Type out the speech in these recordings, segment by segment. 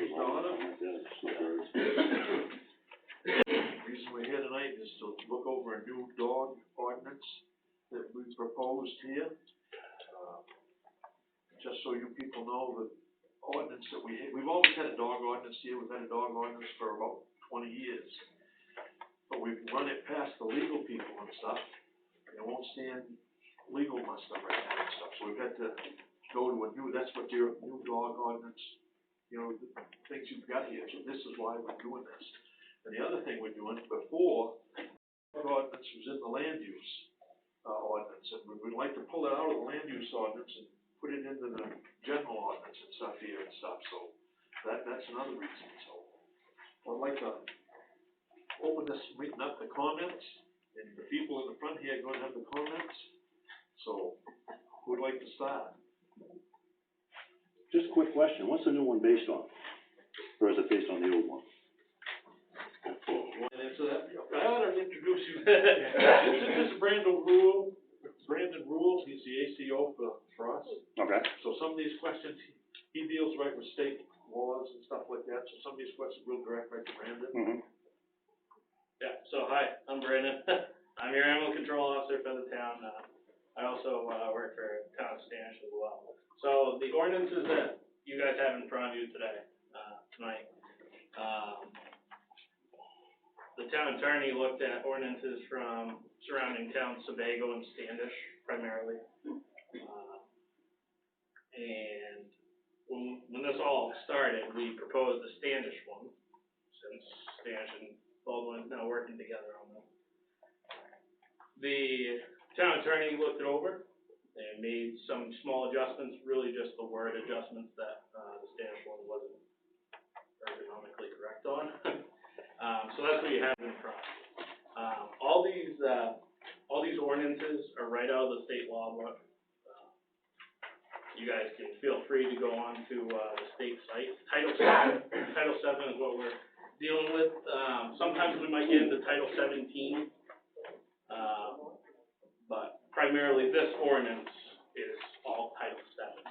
Donna. The reason we're here tonight is to look over a new dog ordinance that we proposed here. Just so you people know, the ordinance that we've always had a dog ordinance here. We've had a dog ordinance for about 20 years. But we've run it past the legal people and stuff. It won't stand legal muster right now and stuff. So we've had to go to a new, that's what your new dog ordinance, you know, the things you've got here. So this is why we're doing this. And the other thing we're doing, before, the ordinance was in the land use ordinance. And we'd like to pull it out of the land use ordinance and put it into the general ordinance and stuff here and stuff. So that's another reason. So I'd like to open this meeting up to comments. And the people in the front here are going to have the comments. So who would like to start? Just a quick question, what's the new one based on? Or is it based on the old one? You want to answer that? I ought to introduce you. This is Brandon Rule. Brandon Rule, he's the ACO for us. Okay. So some of these questions, he deals right with state laws and stuff like that. So some of these questions we'll direct right to Brandon. Mm-hmm. Yeah, so hi, I'm Brandon. I'm your animal control officer for the town. I also work for town of Spanish as well. So the ordinances that you guys have in front of you today, tonight, the town attorney looked at ordinances from surrounding towns, Sebago and Standish primarily. And when this all started, we proposed the Standish one, since Standish and Baldwin now working together on them. The town attorney looked it over and made some small adjustments, really just the word adjustments that the Standish one wasn't ergonomically correct on. So that's what you have in front. All these ordinances are right out of the state law book. You guys can feel free to go on to the state site. Title VII is what we're dealing with. Sometimes we might get into Title 17, but primarily this ordinance is all Title VII.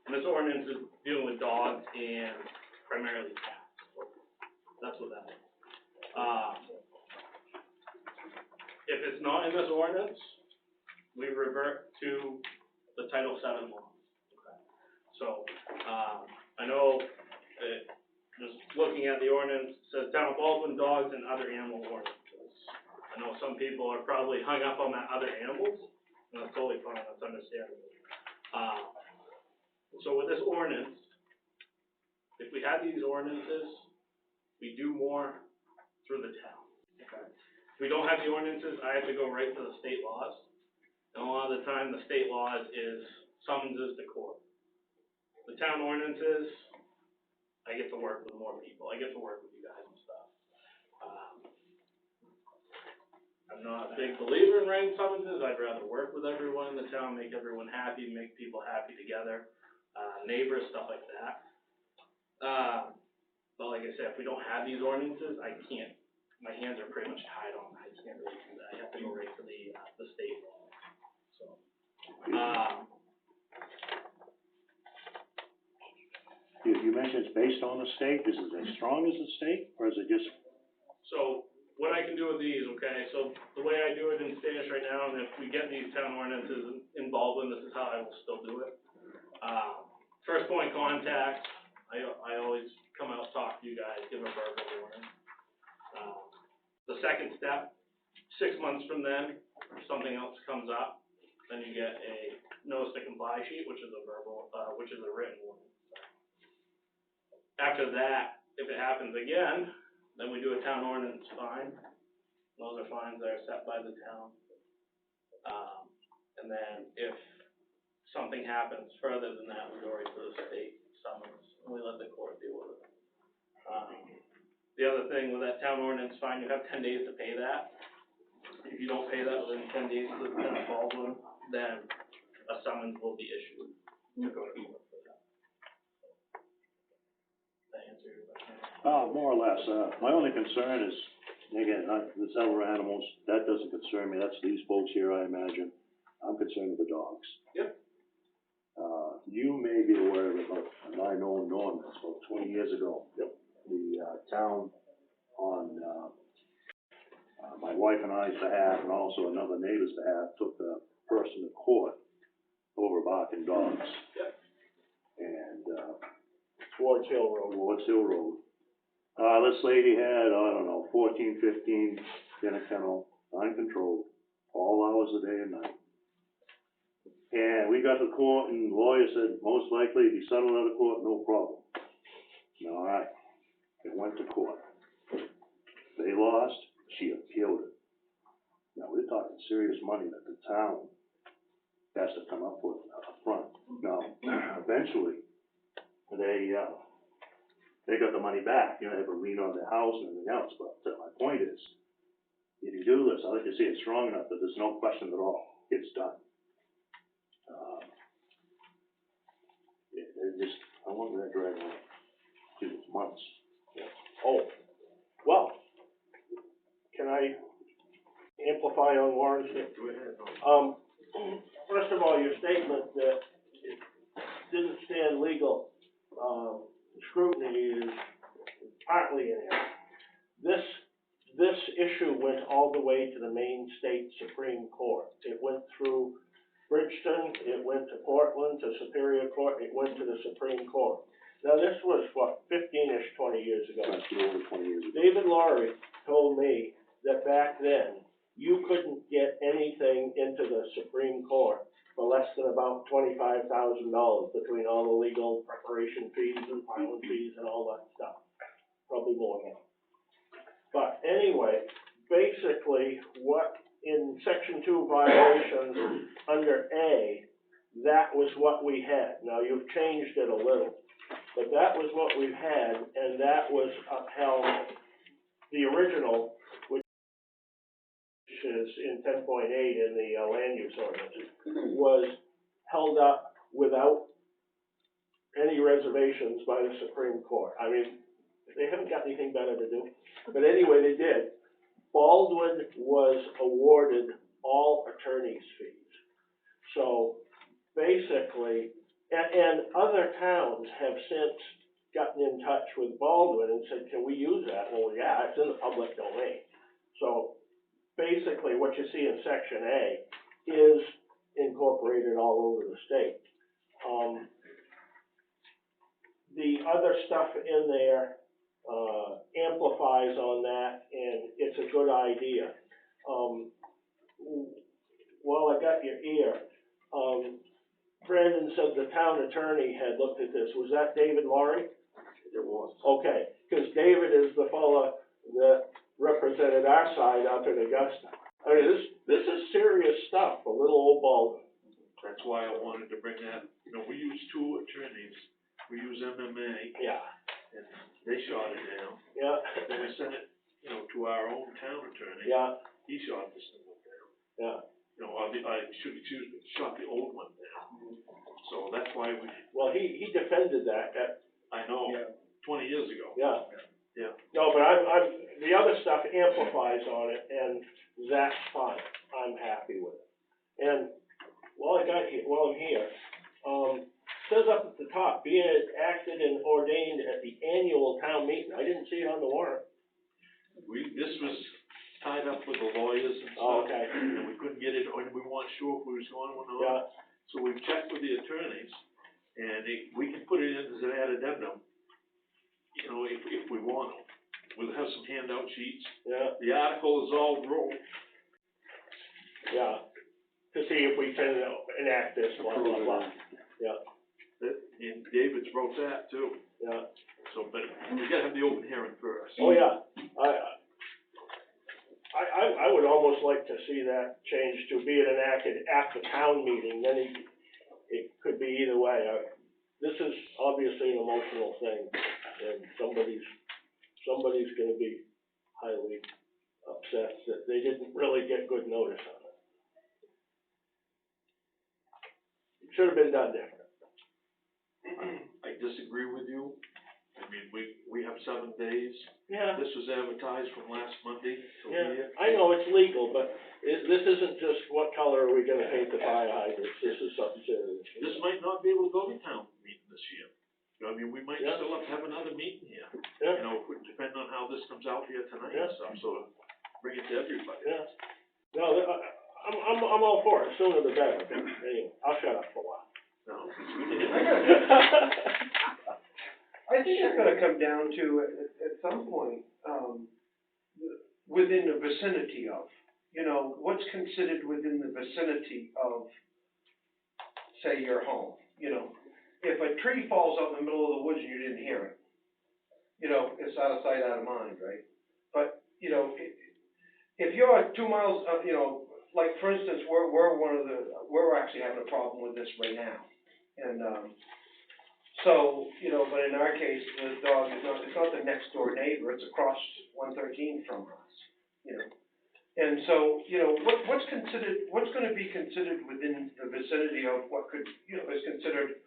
And this ordinance is dealing with dogs and primarily cats. That's what that is. If it's not in this ordinance, we revert to the Title VII law. Okay. So, I know that just looking at the ordinance, it says Town of Baldwin dogs and other animal ordinances. I know some people are probably hung up on that other animals, and that's totally fine, that's understandable. So with this ordinance, if we had these ordinances, we do more through the town. Okay. If we don't have the ordinances, I have to go right to the state laws. And a lot of the time, the state laws is summonses to court. The town ordinances, I get to work with more people. I get to work with you guys and stuff. I'm not a big believer in writing summonses. I'd rather work with everyone in the town, make everyone happy, make people happy together, neighbors, stuff like that. But like I said, if we don't have these ordinances, I can't. My hands are pretty much tied on. I can't really do that. I have to go right to the state law. So, You mentioned it's based on the state. Is it as strong as the state, or is it just? So what I can do with these, okay? So the way I do it in Spanish right now, and if we get these town ordinances in Baldwin, this is how I will still do it. First point contact. I always come out, talk to you guys, give a verbal warning. The second step, 6 months from then, if something else comes up, then you get a notice to comply sheet, which is a verbal, which is a written warning. After that, if it happens again, then we do a town ordinance fine. Those are fines that are set by the town. And then if something happens further than that, we go right to the state summons, and we let the court deal with it. The other thing with that town ordinance fine, you have 10 days to pay that. If you don't pay that within 10 days to the town of Baldwin, then a summons will be issued to go to court for that. Does that answer your question? More or less. My only concern is, again, the several animals, that doesn't concern me. That's these folks here, I imagine. I'm concerned with the dogs. Yep. you may be aware of it, but I know Norm, that's about 20 years ago. Yep. The, town on, my wife and I's behalf, and also another neighbor's behalf, took the person to court over barking dogs. Yep. And, Towards Hill Road. Ward's Hill Road. This lady had, I don't know, 14, 15 in a kennel, uncontrolled, all hours of the day and night. And we got to court, and the lawyer said, most likely, if you settle out of court, no problem. All right, it went to court. They lost, she appealed it. Now, we're talking serious money that the town has to come up with up front. Now, eventually, they got the money back, you know, they have a lien on their house and everything else, but my point is, if you do this, I like to see it strong enough that there's no question at all, it's done. It just, I want that drag on, it's months. Oh, well, can I amplify on Warren's? Go ahead. First of all, your statement that it didn't stand legal, scrutiny is partly in here. This issue went all the way to the Maine State Supreme Court. It went through Bridgeton, it went to Portland, to Superior Court, it went to the Supreme Court. Now, this was, what, 15-ish, 20 years ago. That's over 20 years ago. David Laurie told me that back then, you couldn't get anything into the Supreme Court for less than about $25,000 between all the legal preparation fees and filing fees and all that stuff. Probably more now. But anyway, basically, what in Section 2 violations under A, that was what we had. Now, you've changed it a little, but that was what we've had, and that was upheld. The original, which is in 10.8 in the land use ordinance, was held up without any reservations by the Supreme Court. I mean, they haven't got anything better to do, but anyway, they did. Baldwin was awarded all attorney's fees. So basically, and other towns have since gotten in touch with Baldwin and said, can we use that? Well, yeah, it's in the public domain. So basically, what you see in Section A is incorporated all over the state. The other stuff in there amplifies on that, and it's a good idea. While I got your ear, Brandon said the town attorney had looked at this. Was that David Laurie? It was. Okay, because David is the fella that represented our side up in Augusta. I mean, this is serious stuff for little old Baldwin. That's why I wanted to bring that, you know, we use two attorneys, we use MMA, Yeah, and they shot it down. yeah, Then we sent it, you know, to our own town attorney. yeah, He shot this thing down. yeah. You know, I should excuse me, shot the old one down. So that's why we, Well, he defended that, I know, 20 years ago. yeah. Yeah. No, but I'm, the other stuff amplifies on it, and that's fine. I'm happy with it. And while I'm here, says up at the top, being acted and ordained at the annual town meeting. I didn't see it on the warrant. This was tied up with the lawyers and stuff. Oh, okay. And we couldn't get it, and we weren't sure if we was going or not. Yeah, So we've checked with the attorneys, and we can put it in as an addendum, you know, if we want to. We'll have some handout sheets. yeah, The article is all wrote. yeah. To see if we can enact this, blah, blah, blah. Yeah, And David's wrote that too. yeah. So, but we gotta have the open hearing first. Oh, yeah. I would almost like to see that changed to being enacted at the town meeting, then it could be either way. This is obviously an emotional thing, and somebody's gonna be highly upset that they didn't really get good notice on it. It should have been done different. I disagree with you. I mean, we have 7 days. Yeah. This was advertised from last Monday till Yeah, here. I know it's legal, but this isn't just what color are we gonna paint the fire hydrants, this is something serious. This might not be able to go to town might Yeah. still have to have another meeting here. Yeah. You know, depending on how this comes out here tonight Yeah. and stuff, so bring it to everybody. Yeah. No, I'm all for it, sooner the better, but anyway, I'll shut up for a while. No, it's good to hear. I think it's gonna come down to, at some point, within the vicinity of, you know, what's considered within the vicinity of, say, your home, you know? If a tree falls out in the middle of the woods and you didn't hear it, you know, it's out of sight, out of mind, right? But, you know, if you're 2 miles, you know, like, for instance, we're actually having a problem with this right now. And, so, you know, but in our case, the dog is it's not the next door neighbor, it's across 113 from us, you know. And so, you know, what's gonna be considered within the vicinity of what could, you know, is considered,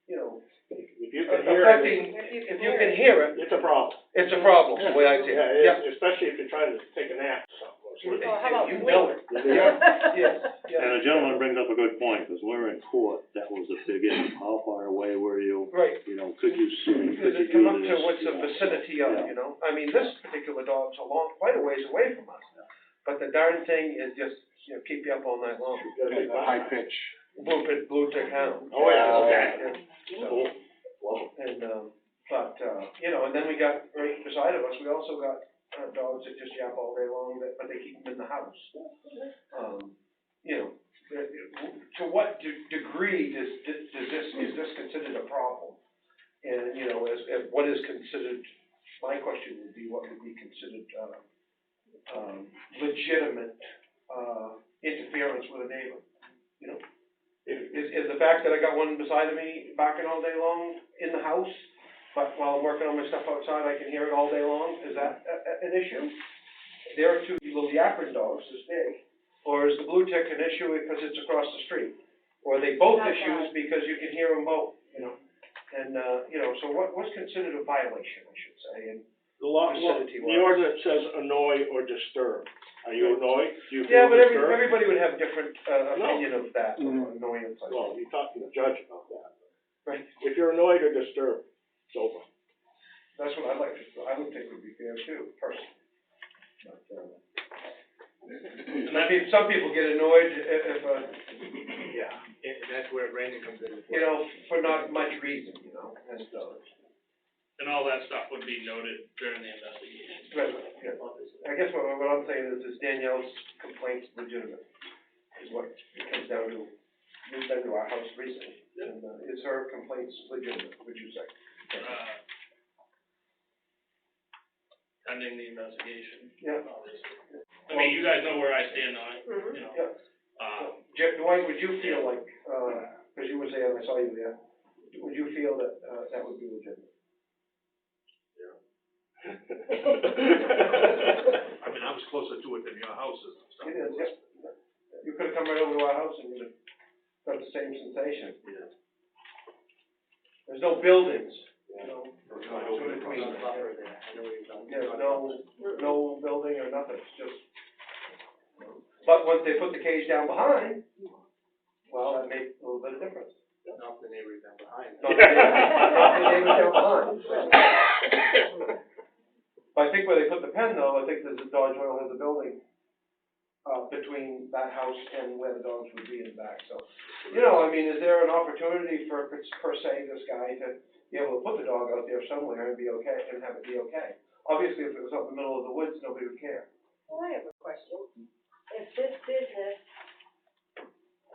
you know, If you can hear it, affecting, if you can hear it, it's a problem. it's a problem, the way I see it. Yeah, especially if you're trying to take a nap or something. Well, how about You know it. Yeah. Yeah. And the gentleman brings up a good point, because we're in court, that was a big issue. How far away were you? Right. You know, could you sue? Does Could you it come do up to this? what's the Yeah. vicinity of, Yeah. you know? I mean, this particular dog's quite a ways away from us. But the darn thing is just, you know, keep you up all night long. High pitch. Blue tick hound. Oh, yeah, okay. Oh, whoa. And, you know, and then we got, right beside of us, we also got, dogs that just yap all day long, but they keep them in the house. You know, to what degree is this considered a problem? And, you know, as what is considered, my question would be, what would be considered, legitimate, interference with a neighbor, you know? Is the fact that I got one beside of me barking all day long in the house, but while I'm working on my stuff outside, I can hear it all day long, is that an issue? There are two little yapping dogs this big, or is the blue tick an issue because it's across the street? Or are they both issues because you can hear them both, you know? And, you know, so what's considered a violation, I should say, and The law, vicinity-wise? the ordinance says annoy or disturb. Are you annoyed? Do you Yeah, feel but disturbed? everybody would have different, opinion of that, of annoyance, I Well, think. you talk to the judge about that. Right. If you're annoyed or disturbed, it's over. That's what I would think would be fair too, personally. But, some people get annoyed if, Yeah, that's where Brandon comes in. you know, for not much reason, you know, and so. And all that stuff would be noted during the investigation. Right, yeah. I guess what I'm saying is Danielle's complaint's legitimate, is what it comes down to. You've been to our house recently, and, is her complaints legitimate, would you say? Pending the investigation, Yeah. obviously. I mean, you guys know where I stand on it, Mhm. you know. Yeah. Dwight, would you feel like, because you were there and I saw you there, would you feel that, that would be legitimate? I mean, I was closer to it than your houses and stuff. It is, yeah. You could've come right over to our house and you'd have got the same sensation. Yeah. There's no buildings, you know, No, in between. Buffer there, I know what you're talking There's about. no building or nothing, it's just. But once they put the cage down behind, well, that makes a little bit of difference. Not the neighbors down behind. Not the neighbors down behind. But I think where they put the pen though, I think there's a Dodge Oil has a building, between that house and where the dogs would be in the back, so. You know, I mean, is there an opportunity for, per se, this guy to be able to put the dog out there somewhere and be okay, and have it be okay? Obviously, if it was up in the middle of the woods, nobody would care. Well, I have a question. If this business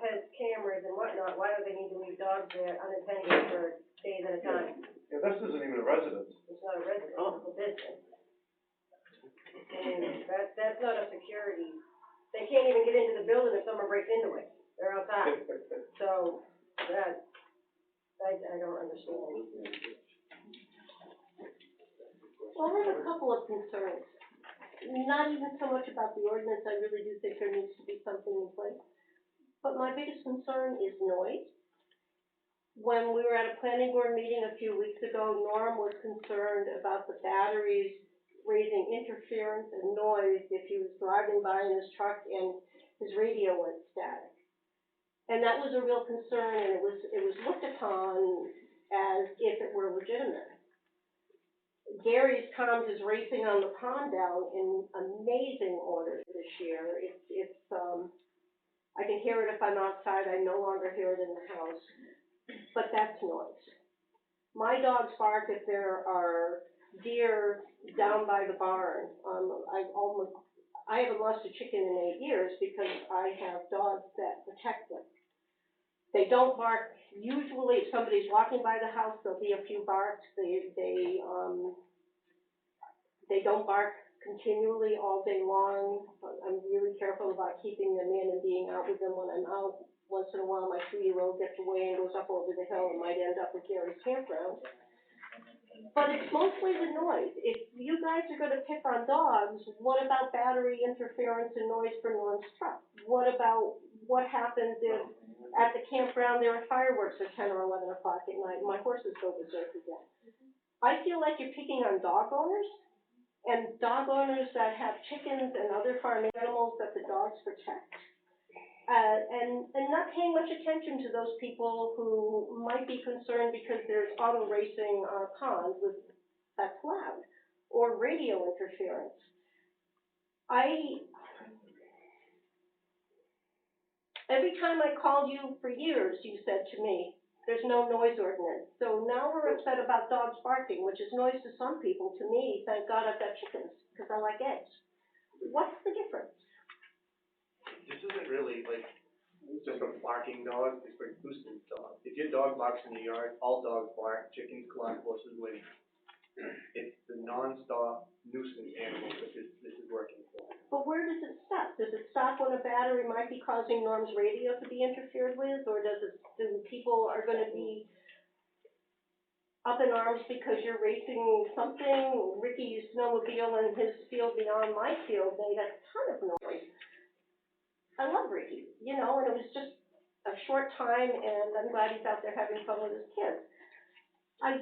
has cameras and whatnot, why do they need to leave dogs there unattended for days at a time? Yeah, this isn't even a residence. It's not a residence, it's a business. I mean, that's not a security. They can't even get into the building if someone breaks into it. They're outside. So, that, I don't understand. Well, I have a couple of concerns. Not even so much about the ordinance, I really do think there needs to be something in place. But my biggest concern is noise. When we were at a planning board meeting a few weeks ago, Norm was concerned about the batteries raising interference and noise if he was driving by in his truck and his radio went static. And that was a real concern, and it was looked upon as if it were legitimate. Gary's calmed his racing on the pond down in amazing order this year. I can hear it if I'm outside, I no longer hear it in the house, but that's noise. My dogs bark if there are deer down by the barn. I haven't lost a chicken in 8 years because I have dogs that protect them. They don't bark, usually if somebody's walking by the house, there'll be a few barks. They don't bark continually all day long. I'm really careful about keeping them in and being out with them when I'm out. Once in a while, my 2-year-old gets away and goes up over the hill and might end up at Gary's campground. But it's mostly the noise. If you guys are gonna pick on dogs, what about battery interference and noise from Norm's truck? What about what happens if at the campground there are fireworks at 10 or 11 o'clock at night and my horses go berserk again? I feel like you're picking on dog owners, and dog owners that have chickens and other farm animals that the dogs protect. And not paying much attention to those people who might be concerned because there's auto racing on a pond that's loud, or radio interference. Every time I called you for years, you said to me, there's no noise ordinance. So now we're upset about dogs barking, which is noise to some people. To me, thank God I've got chickens, because I like eggs. What's the difference? This isn't really like just a barking dog, it's a nuisance dog. If your dog barks in the yard, all dogs bark, chickens cluck, horses whinny. It's the non-stop nuisance animal that this is working for. But where does it stop? Does it stop when a battery might be causing Norm's radio to be interfered with, or do people are going to be up in arms because you're racing something? Ricky's snowmobile in his field beyond my field made a ton of noise. I love Ricky, and it was just a short time, and I'm glad he's out there having fun with his kids. I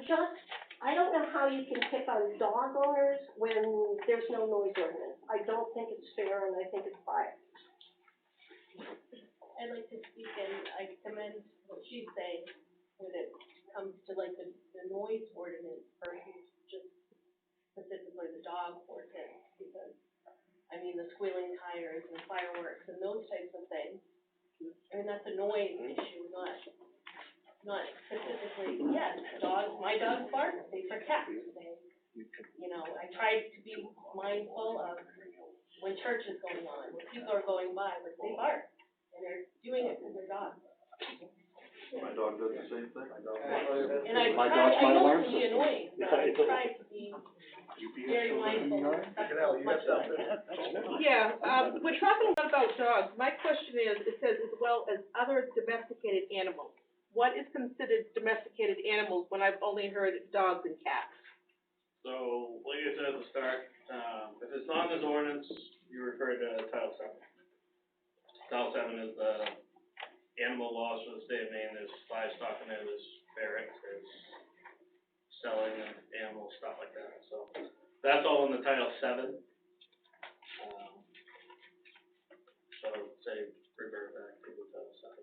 don't know how you can pick on dog owners when there's no noise ordinance. I don't think it's fair, and I think it's biased. I'd like to speak, and I commend what she's saying when it comes to like the noise ordinance versus just specifically the dog ordinance, because the squealing tires and fireworks and those types of things, that's a noise issue, not specifically, yes, my dogs bark, they protect, I try to be mindful of when church is going on, when people are going by, but they bark, and they're doing it because they're dogs. My dog does the same thing. And I know it can be annoying, but I try to be very mindful and respectful as much as I can. Yeah, we're talking a lot about dogs. My question is, it says as well as other domesticated animals. What is considered domesticated animals when I've only heard dogs and cats? So, like I said at the start, if it's not in this ordinance, you refer to Title 7. Title 7 is the animal laws for the state of Maine. There's livestock in there, there's ferrets, there's selling of animals, stuff like that. So that's all in the Title 7. So say revert back to the Title 7.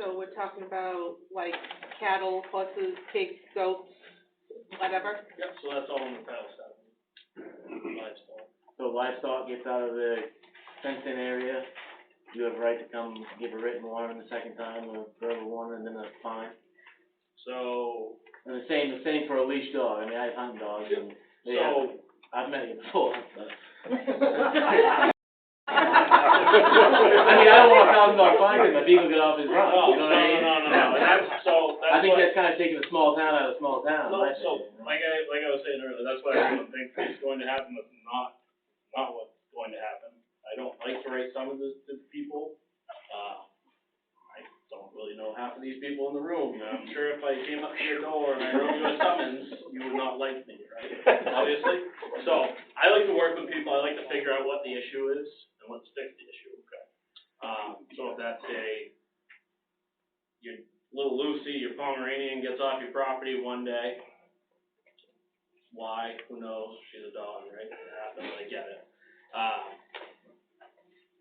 So we're talking about like cattle, horses, pigs, goats, whatever? Yep, so that's all in the Title 7. Livestock. So livestock gets out of the fenced-in area, you have a right to come give a written warning the second time, or verbal warning, and then a fine. So. And the same for a leash dog. I hunt dogs, and I've met you before, but. I don't want $1,000 fine because my beagle get off his run. No, you know what I mean? No. I think that's kind of taking a small town out of a small town. No, so like I was saying earlier, that's what I don't think is going to happen. That's not what's going to happen. I don't like to write summonses to people. I don't really know half of these people in the room. I'm sure if I came up to your door and I wrote you a summons, you would not like me, right? Obviously. So I like to work with people. I like to figure out what the issue is and let's fix the issue. Okay. So if that's your little Lucy, your Pomeranian gets off your property one day. Why? Who knows? She's a dog, right? It happens. I get it.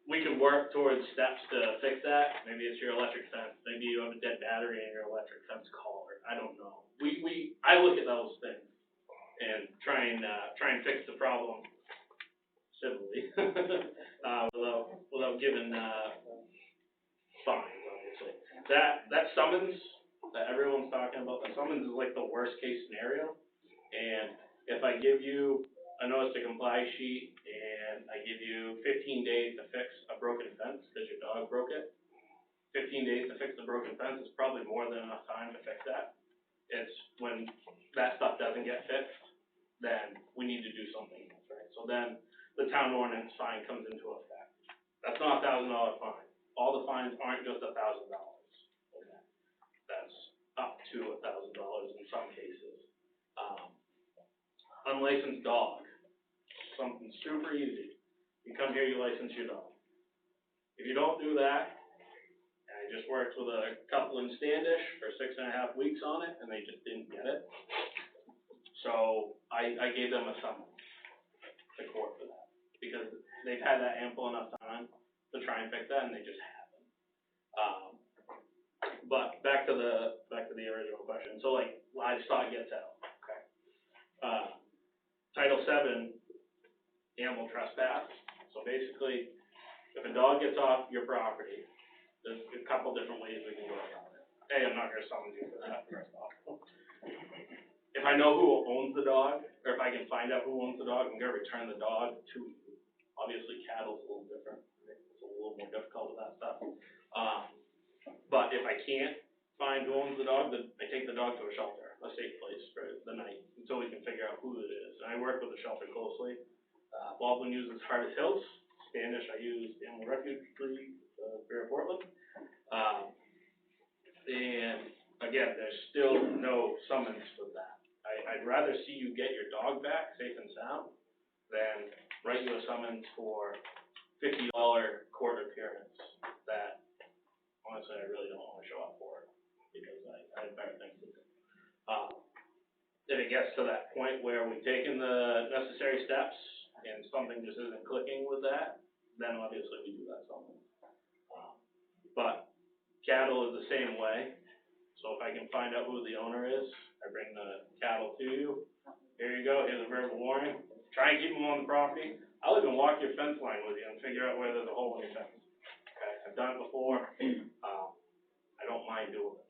We can work towards steps to fix that. Maybe it's your electric fence. Maybe you have a dead battery in your electric fence collar. I don't know. I look at those things and try and fix the problem civilly, without giving, fines, obviously. That summons that everyone's talking about, the summons is like the worst case scenario. And if I give you a notice to comply sheet and I give you 15 days to fix a broken fence because your dog broke it, 15 days to fix the broken fence is probably more than enough time to fix that. It's when that stuff doesn't get fixed, then we need to do something else, right? So then the town ordinance fine comes into effect. That's not a $1,000 fine. All the fines aren't just $1,000. Okay. That's up to $1,000 in some cases. Unlicensed dog, something super easy. You come here, you license your dog. If you don't do that, I just worked with a couple in Standish for 6.5 weeks on it, and they just didn't get it. So I gave them a summons to court for that, because they've had that ample enough time to try and fix that, and they just haven't. But back to the original question. So like livestock gets out. Okay. Title VII, animal trespass. So basically, if a dog gets off your property, there's a couple different ways we can go about it. Hey, I'm not gonna summon you for that, first off. If I know who owns the dog, or if I can find out who owns the dog, I'm gonna return the dog to you. Obviously, cattle's a little different. It's a little more difficult with that stuff. But if I can't find who owns the dog, then I take the dog to a shelter, a safe place for the night, until we can figure out who it is. And I work with the shelter closely. Baldwin uses Hardest Hills. Spanish, I use Animal Refuge League, here in Portland. And again, there's still no summons for that. I'd rather see you get your dog back safe and sound than write you a summons for $50 court appearance that honestly I really don't want to show up for it because I have better things to do. If it gets to that point where we've taken the necessary steps and something just isn't clicking with that, then obviously we do that summons. But cattle is the same way. So if I can find out who the owner is, I bring the cattle to you. Here you go, here's a verbal warning. Try and keep them on the property. I'll even walk your fence line with you and figure out where there's a hole in your fence. Okay, I've done it before. I don't mind doing it.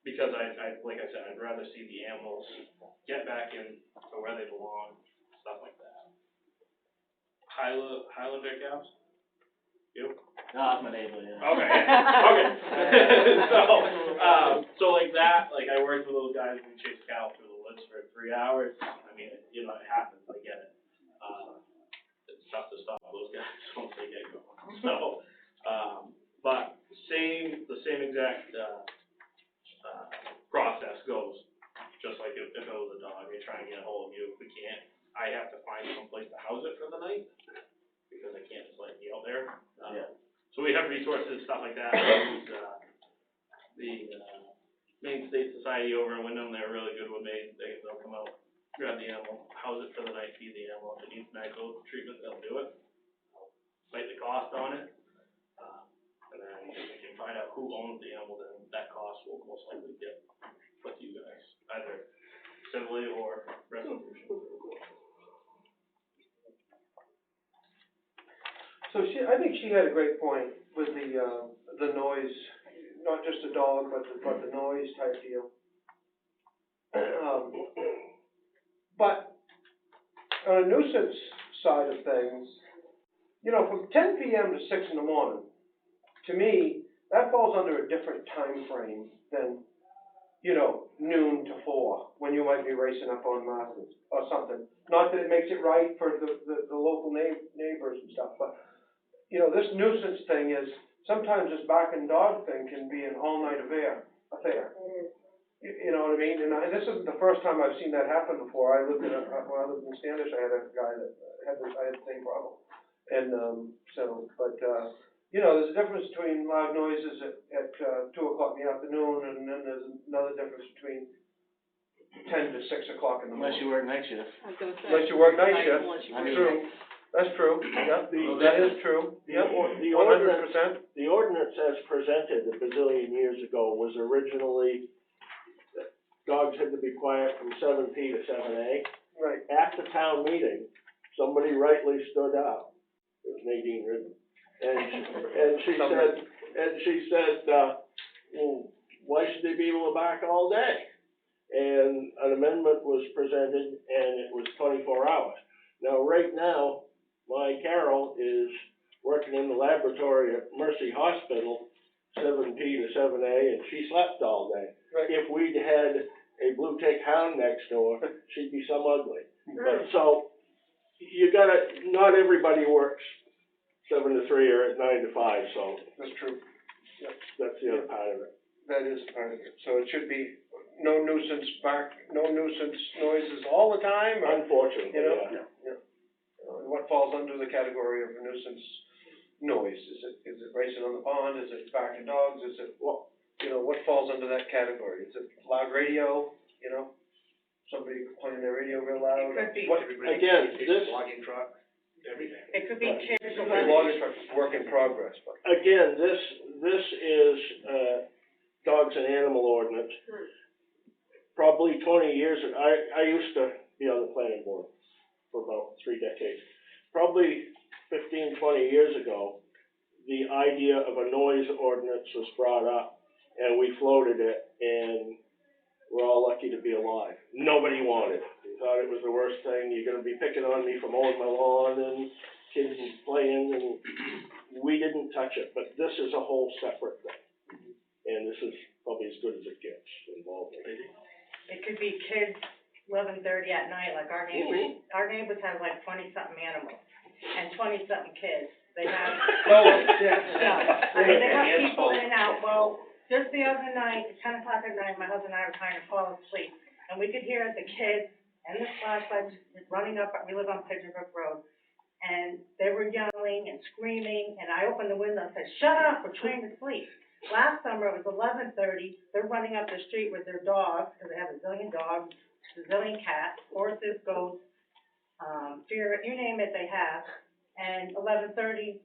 Because like I said, I'd rather see the animals get back in to where they belong, stuff like that. Highlander cows? You? No, that's my neighbor, yeah. Okay, yeah. Okay. So like that, like I worked with those guys who chased cattle through the woods for 3 hours. I mean, you know, it happens, I get it. It's tough to stop those guys once they get going. So, but the same exact, process goes, just like if it was a dog, they try and get a hold of you. If we can't, I have to find some place to house it for the night, because I can't just let it be out there. Yeah. So we have resources, stuff like that. The Maine State Society over in Wyndham, they're really good with me. They'll come out, grab the animal, house it for the night, feed the animal. If it needs medical treatment, they'll do it. Fight the cost on it. And then if we can find out who owns the animal, then that cost will most likely get put to you guys, either civilly or restitution. So I think she had a great point with the noise, not just the dog, but the noise type deal. But on a nuisance side of things, you know, from 10 p.m. to 6 in the morning, to me, that falls under a different time frame than, you know, noon to 4, when you might be racing up on Martins or something. Not that it makes it right for the local neighbors and stuff, but, you know, this nuisance thing is, sometimes this barking dog thing can be an all-night affair. You know what I mean? And this isn't the first time I've seen that happen before. When I lived in Standish, I had a guy that had the same problem. And, you know, there's a difference between loud noises at 2 o'clock in the afternoon, and then there's another difference between 10 to 6 o'clock in the morning. Unless you work night shift. I was gonna say. Unless you work night shift. Unless you work True. That's true. Yeah, that is true. Yeah, The 100%. ordinance ordinance as presented a bazillion years ago was originally that dogs had to be quiet from 7P to 7A. Right. At the town meeting, somebody rightly stood up, it was Nadine Ridden, and she said, well, why should they be able to bark all day? And an amendment was presented, and it was 24 hours. Now, right now, my Carol is working in the laboratory at Mercy Hospital, 7P to 7A, and she slept all day. Right. If we'd had a blue tick hound next door, she'd be some ugly. But so, you gotta, not everybody works 7 to 3 or 9 to 5, so That's true. that's the other part of it. That is part of it. So it should be no nuisance noises all the time, or, Unfortunately, you know? yeah. What falls under the category of a nuisance noise? Is it racing on the pond? Is it barking dogs? Is it, what falls under that category? Is it loud radio, somebody playing their radio real loud? It could be. What, Again, this, Logging truck, everything. It could be kids, a lot of work in progress, but. again, this is, dogs and animal ordinance. Probably 20 years, I used to be on the planning board for about 3 decades. Probably 15, 20 years ago, the idea of a noise ordinance was brought up, and we floated it, and we're all lucky to be alive. Nobody wanted it. They thought it was the worst thing. You're gonna be picking on me for mowing my lawn and kids playing, and we didn't touch it. But this is a whole separate thing, and this is probably as good as it gets involved in it. It could be kids 11:30 at night, like our neighbors have like 20-something animals and 20-something kids. They have, they have people in and out. Well, just the other night, 10 o'clock at night, my husband and I were trying to fall asleep, and we could hear the kids and the flashlights running up, we live on Pigeon Brook Road, and they were yelling and screaming, and I opened the window and said, "Shut up, we're trying to sleep." Last summer, it was 11:30, they're running up the street with their dogs, because they have a zillion dogs, a zillion cats, horses, goats, deer, you name it, they have. And 11:30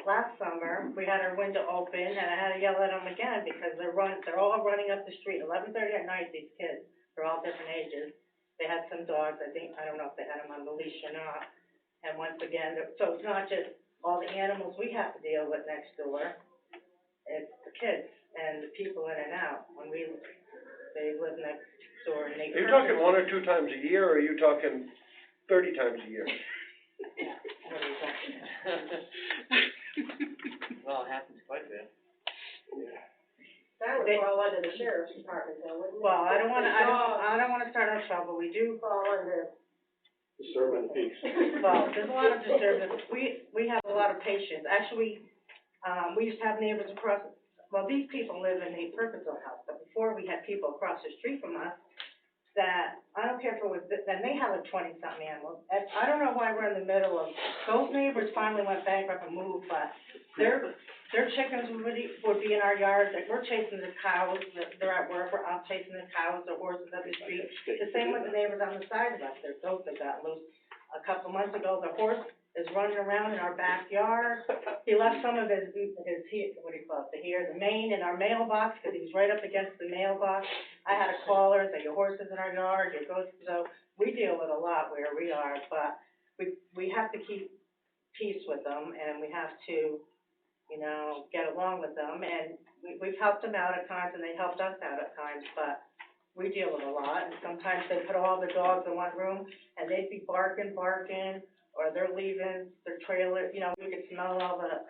last summer, we had our window open, and I had to yell at them again, because they're all running up the street, 11:30 at night, these kids, they're all different ages. They had some dogs, I don't know if they had them on the leash or not. And once again, so it's not just all the animals we have to deal with next door. It's the kids and the people in and out, they live next door and they. Are you talking 1 or 2 times a year, or are you talking 30 times a year? What are you talking about? Well, it happens quite a bit. That would fall under the sheriff's department though, wouldn't it? Well, I don't wanna start no trouble, we do, Fall under. Disturbing the peace. well, there's a lot of disturbance, we have a lot of patients, actually, we used to have neighbors across, well, these people live in the Purposeville house, but before we had people across the street from us that, I don't care if it was, then they have like 20-something animals, and I don't know why we're in the middle of, those neighbors finally went bankrupt and moved, but their chickens would be in our yard, like, we're chasing the cows, they're at work, we're out chasing the cows, the horses up the street. The same with the neighbors on the side of us, their goats that got loose. A couple months ago, the horse is running around in our backyard. He left some of his what do you call it, the mane in our mailbox, because he was right up against the mailbox. I had a caller, say, your horse is in our yard, your goats, so we deal with a lot where we are, but we have to keep peace with them, and we have to, get along with them, and we've helped them out at times, and they helped us out at times, but we deal with a lot, and sometimes they put all the dogs in one room, and they'd be barking, or they're leaving their trailer, we could smell all the,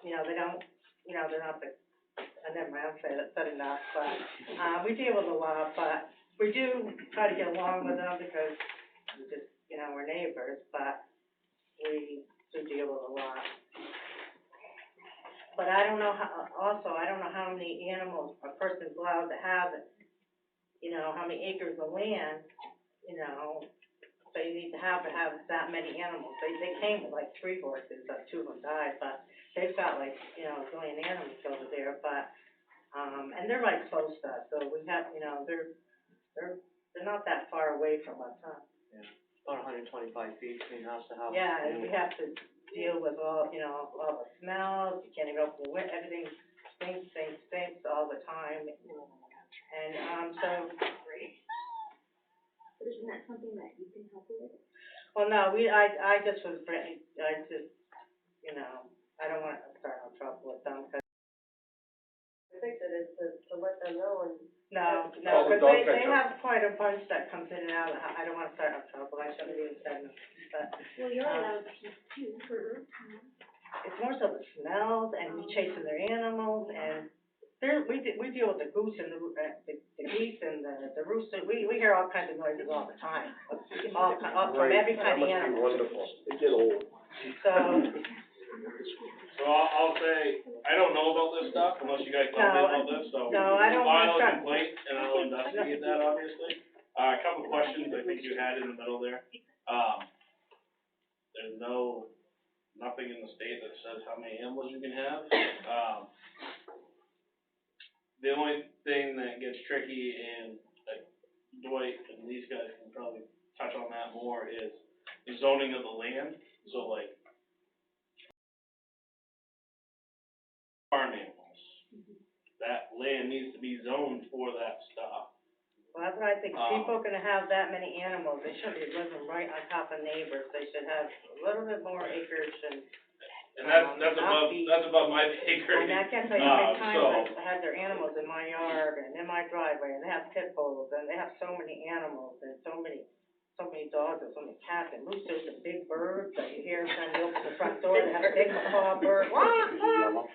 they don't, they're not the, never mind, I'll say that, said enough, but, we deal with a lot, but we do try to get along with them because we just, we're neighbors, but we do deal with a lot. But I don't know how many animals a person's allowed to have, how many acres of land, they need to have that many animals. They came with like 3 horses, but 2 of them died, but they've got like, a zillion animals over there, but, and they're right close to us, so we have, they're not that far away from us, huh? Yeah, about 125 feet between house to house. Yeah, and we have to deal with all the smells, you can't even open the window, everything's stinks all the time. And, so. But isn't that something that you can help with? Well, no, I just was, you know, I don't want to start no trouble with them, 'cause. I think that is to let them know and. No, Call the because dog they catcher. have quite a bunch that comes in and out, I don't want to start no trouble, I shouldn't have even said it, but. Well, you're allowed to too. It's more so the smells and chasing their animals, and we deal with the goose and the geese and the rooster, we hear all kinds of noises all the time. All from every kind of animal. Wonderful. They get old. So I'll say, I don't know about this stuff unless you guys tell me about this, so. No, I don't wanna File a start. complaint and I'll investigate that, obviously. A couple questions I think you had in the middle there. There's nothing in the state that says how many animals you can have. The only thing that gets tricky, and Dwight and these guys can probably touch on that more, is the zoning of the land. So like, farm animals, that land needs to be zoned for that stuff. Well, that's what I think, if people are gonna have that many animals, they shouldn't be living right on top of neighbors, they should have a little bit more acreage and. And that's above my pay grade. And I can't tell you how many times So- I've had their animals in my yard and in my driveway, and they have pit bulls, and they have so many animals, and so many dogs, and so many cats, and roosters, and big birds that you hear every time you open the front door, they have a big macaw bird, wah, wah.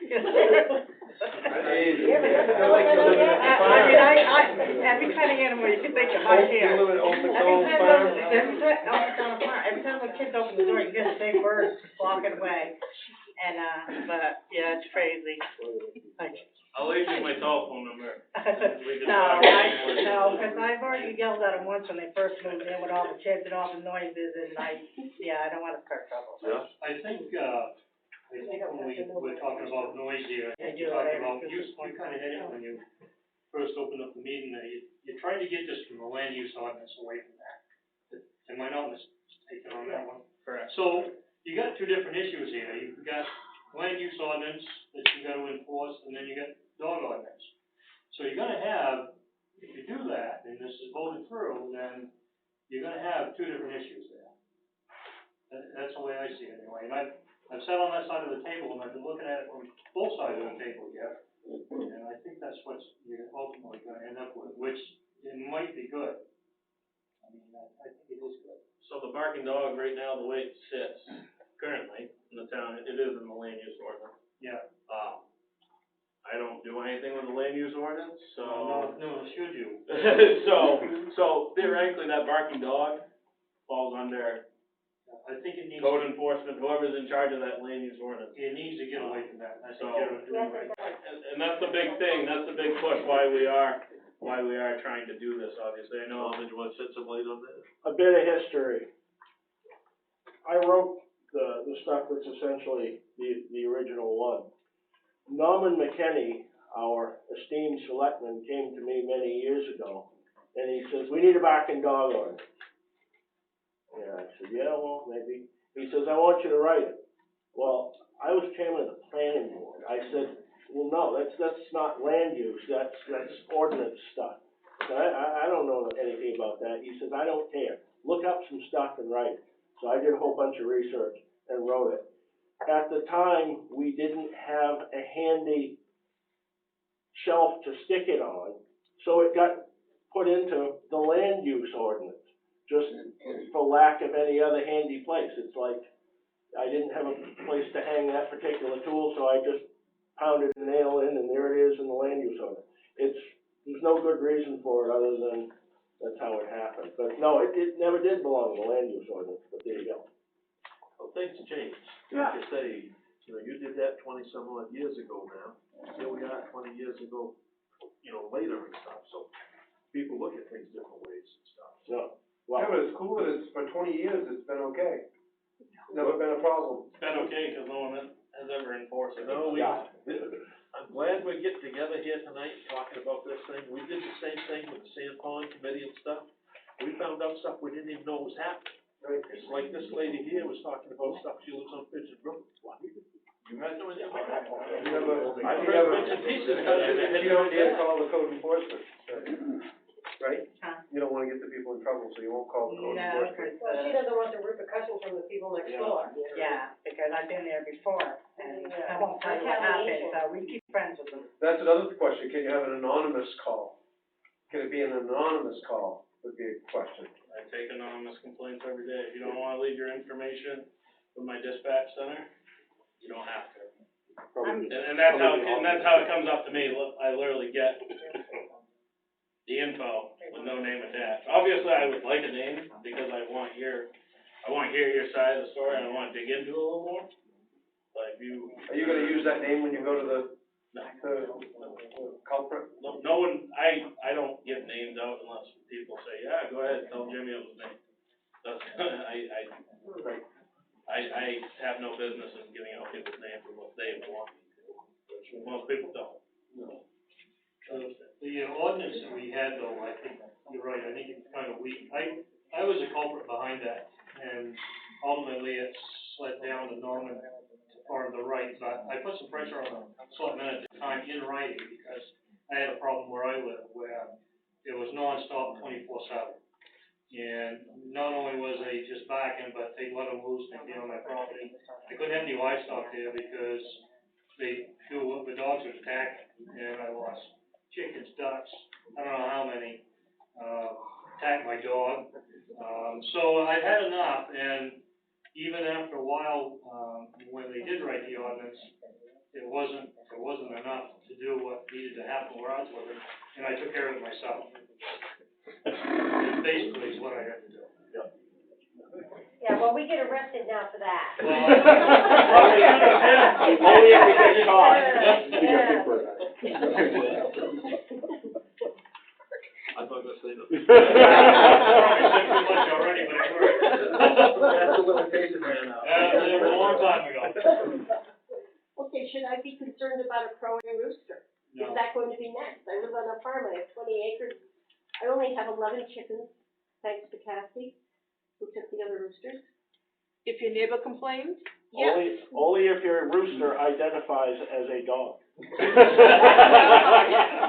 Every kind of animal you can think of, I hear. Every time the kids open the door, you get a big bird flocking away. And, but, yeah, it's crazy. I'll leave you my telephone number. No, because I've already yelled at them once when they first moved in with all the kids and all the noises, and I don't want to start trouble. Yeah. I think when we were talking about noise here, Yeah, talking about, you kind of hit it when you first opened up the meeting, that you tried to get this from the land use ordinance away from that. Am I not mistaken on that one? Correct. So, you got two different issues here. You've got land use ordinance that you gotta enforce, and then you got dog ordinance. So you're gonna have, if you do that, and this is voted through, then you're gonna have two different issues there. That's the way I see it anyway. And I've sat on that side of the table, and I've been looking at it from both sides of the table here. And I think that's what you're ultimately gonna end up with, which it might be good. I mean, I think it is good. So the barking dog right now, the way it sits currently in the town, it is in the land use ordinance. Yeah. I don't do anything with the land use ordinance, so. No, should you? So theoretically, that barking dog falls under I think it needs. code enforcement, whoever's in charge of that land use ordinance. It needs to get away from that. I think So- you're doing right. And that's the big thing, that's the big push, why we are trying to do this, obviously. I know, Did you wanna shed some light on that? A bit of history. I wrote the stuff that's essentially the original one. Norman McKenney, our esteemed selectman, came to me many years ago, and he says, "We need a barking dog ordinance." And I said, "Yeah, well, maybe." He says, "I want you to write it." Well, I was chairman of the planning board. I said, "Well, no, that's not land use, that's ordinance stuff. I don't know anything about that." He says, "I don't care. Look up some stuff and write it." So I did a whole bunch of research and wrote it. At the time, we didn't have a handy shelf to stick it on, so it got put into the land use ordinance, just for lack of any other handy place. It's like, I didn't have a place to hang that particular tool, so I just pounded a nail in, and there it is in the land use ordinance. There's no good reason for it other than that's how it happened. But no, it never did belong in the land use ordinance, but there you go. Well, things change. Yeah. Like you say, you did that 20-some odd years ago now. Here we are 20 years ago, later and stuff, so people look at things different ways and stuff. So, Yeah, but it's cool that it's, for 20 years, it's been okay. Never been a problem. it's been okay, cause no one has ever enforced it. No, I'm glad we're getting together here tonight, talking about this thing. We did the same thing with the Sand Pond Committee and stuff. We found out stuff we didn't even know was happening. It's like this lady here was talking about stuff, she lives on Pigeon Brook. What? You guys know anything about that? You have a, I you have a, bits and pieces, you don't dare call the code enforcement, right? Huh? You don't wanna get the people in trouble, so you won't call the code No, enforcement. Well, she doesn't want the repercussions from the people next door. yeah, because I've been there before, and I won't tell you what Retaliation. happened, so we keep friends with them. That's another question, can you have an anonymous call? Can it be an anonymous call, would be a question. I take anonymous complaints every day. If you don't wanna leave your information with my dispatch center, you don't have to. And that's how it comes up to me. I literally get the info with no name attached. Obviously, I would like a name because I want to hear your side of the story and I wanna dig into it a little more. But if you. Are you gonna use that name when you go to the No. culprit? No one, I don't give names out unless people say, yeah, go ahead, tell Jimmy it was me. That's, I have no business in giving out people's names unless they want me to, which most people don't. The ordinance that we had though, I think, you're right, I think it's kind of weak. I was a culprit behind that, and ultimately it slid down to Norman or the right, but I put some pressure on the selectmen at the time in writing, because I had a problem where I live, where it was nonstop 24/7. And not only was they just barking, but they let them loose and be on my property. I couldn't have any livestock there because the dogs would attack, and I lost chickens, ducks, I don't know how many, attacked my dog. So I had enough, and even after a while, when they did write the ordinance, it wasn't enough to do what needed to happen where I was living, and I took care of it myself. It basically is what I had to do. Yeah, well, we get arrested now for that. Only if we get caught. Yeah. I'm not gonna say Probably said too much already, but it worked. That's the limitation there now. It was a long time ago. Okay, should I be concerned about a crowing rooster? No. Is that going to be next? I live on a farm, I have 20 acres. I only have 11 chickens, thanks to Cassie, who took the other roosters. If your neighbor complains, yes. Only if your rooster identifies as a dog.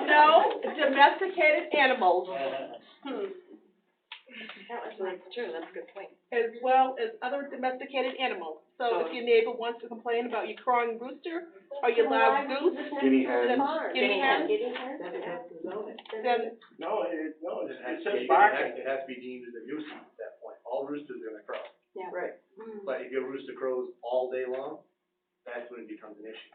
No, domesticated animals. That's true, that's a good point. As well as other domesticated animals. So if your neighbor wants to complain about your crowing rooster, or your loud goose, Guinea hens. guinea hens, then No, it says barking. It has to be deemed as a nuisance at that point. All roosters are gonna crow. Yeah. Right. But if your rooster crows all day long, that's when it becomes an issue.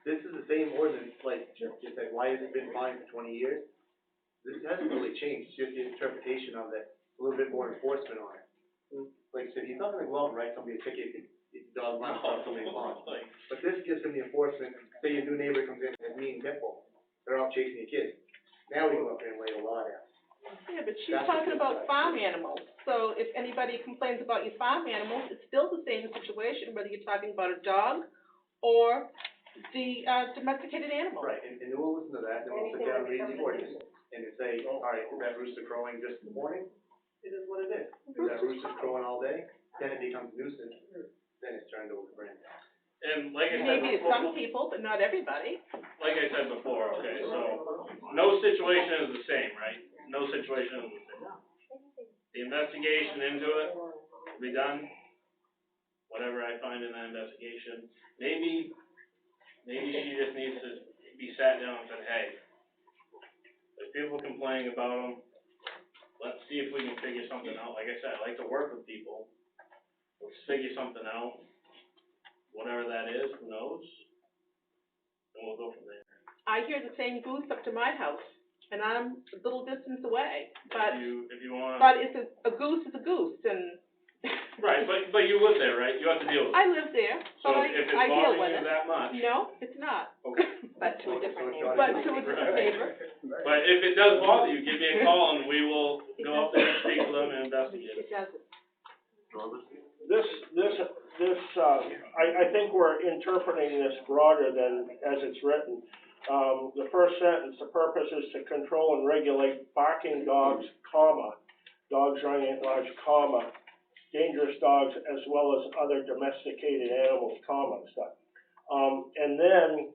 This is the same ordinance, like, just like, why has it been fine for 20 years? This hasn't really changed, just the interpretation of it, a little bit more enforcement on it. Like I said, he's not gonna go out and write somebody a ticket if the dog runs off somebody's lawn. But this gives him the enforcement, say your new neighbor comes in and has mean pit bull, they're out chasing your kids. Now we go up there and lay a law down. yeah, but she's That's talking the about difference. farm animals. So if anybody complains about your farm animals, it's still the same situation, whether you're talking about a dog or the domesticated animal. Right, and we'll listen to that, and we'll sit down and read the ordinance, and then say, all right, is that rooster crowing just in the morning? It is what it is. If that rooster's crowing all day, then it becomes nuisance, then it's turned over to Brandon. And like I said Maybe to before, some people, but not everybody. like I said before, okay, so no situation is the same, right? No situation is the same. The investigation into it will be done, whatever I find in that investigation. Maybe she just needs to be sat down and said, hey, there's people complaining about them, let's see if we can figure something out. Like I said, I like to work with people. Let's figure something out, whatever that is, who knows? And we'll go from there. I hear the same goose up to my house, and I'm a little distance away, but, If you want. but it's a goose is a goose, and. Right, but you live there, right? You have to deal with it. I live there, So but if it's I deal bothering with you it. that much. No, it's not. Okay. But to a different neighbor. Right. But to a different neighbor. But if it does bother you, give me a call and we will go up there and speak to them and investigate. It doesn't. I think we're interpreting this broader than as it's written. The first sentence, the purpose is to control and regulate barking dogs, comma, dogs running at large, comma, dangerous dogs as well as other domesticated animals, comma, stuff. And then,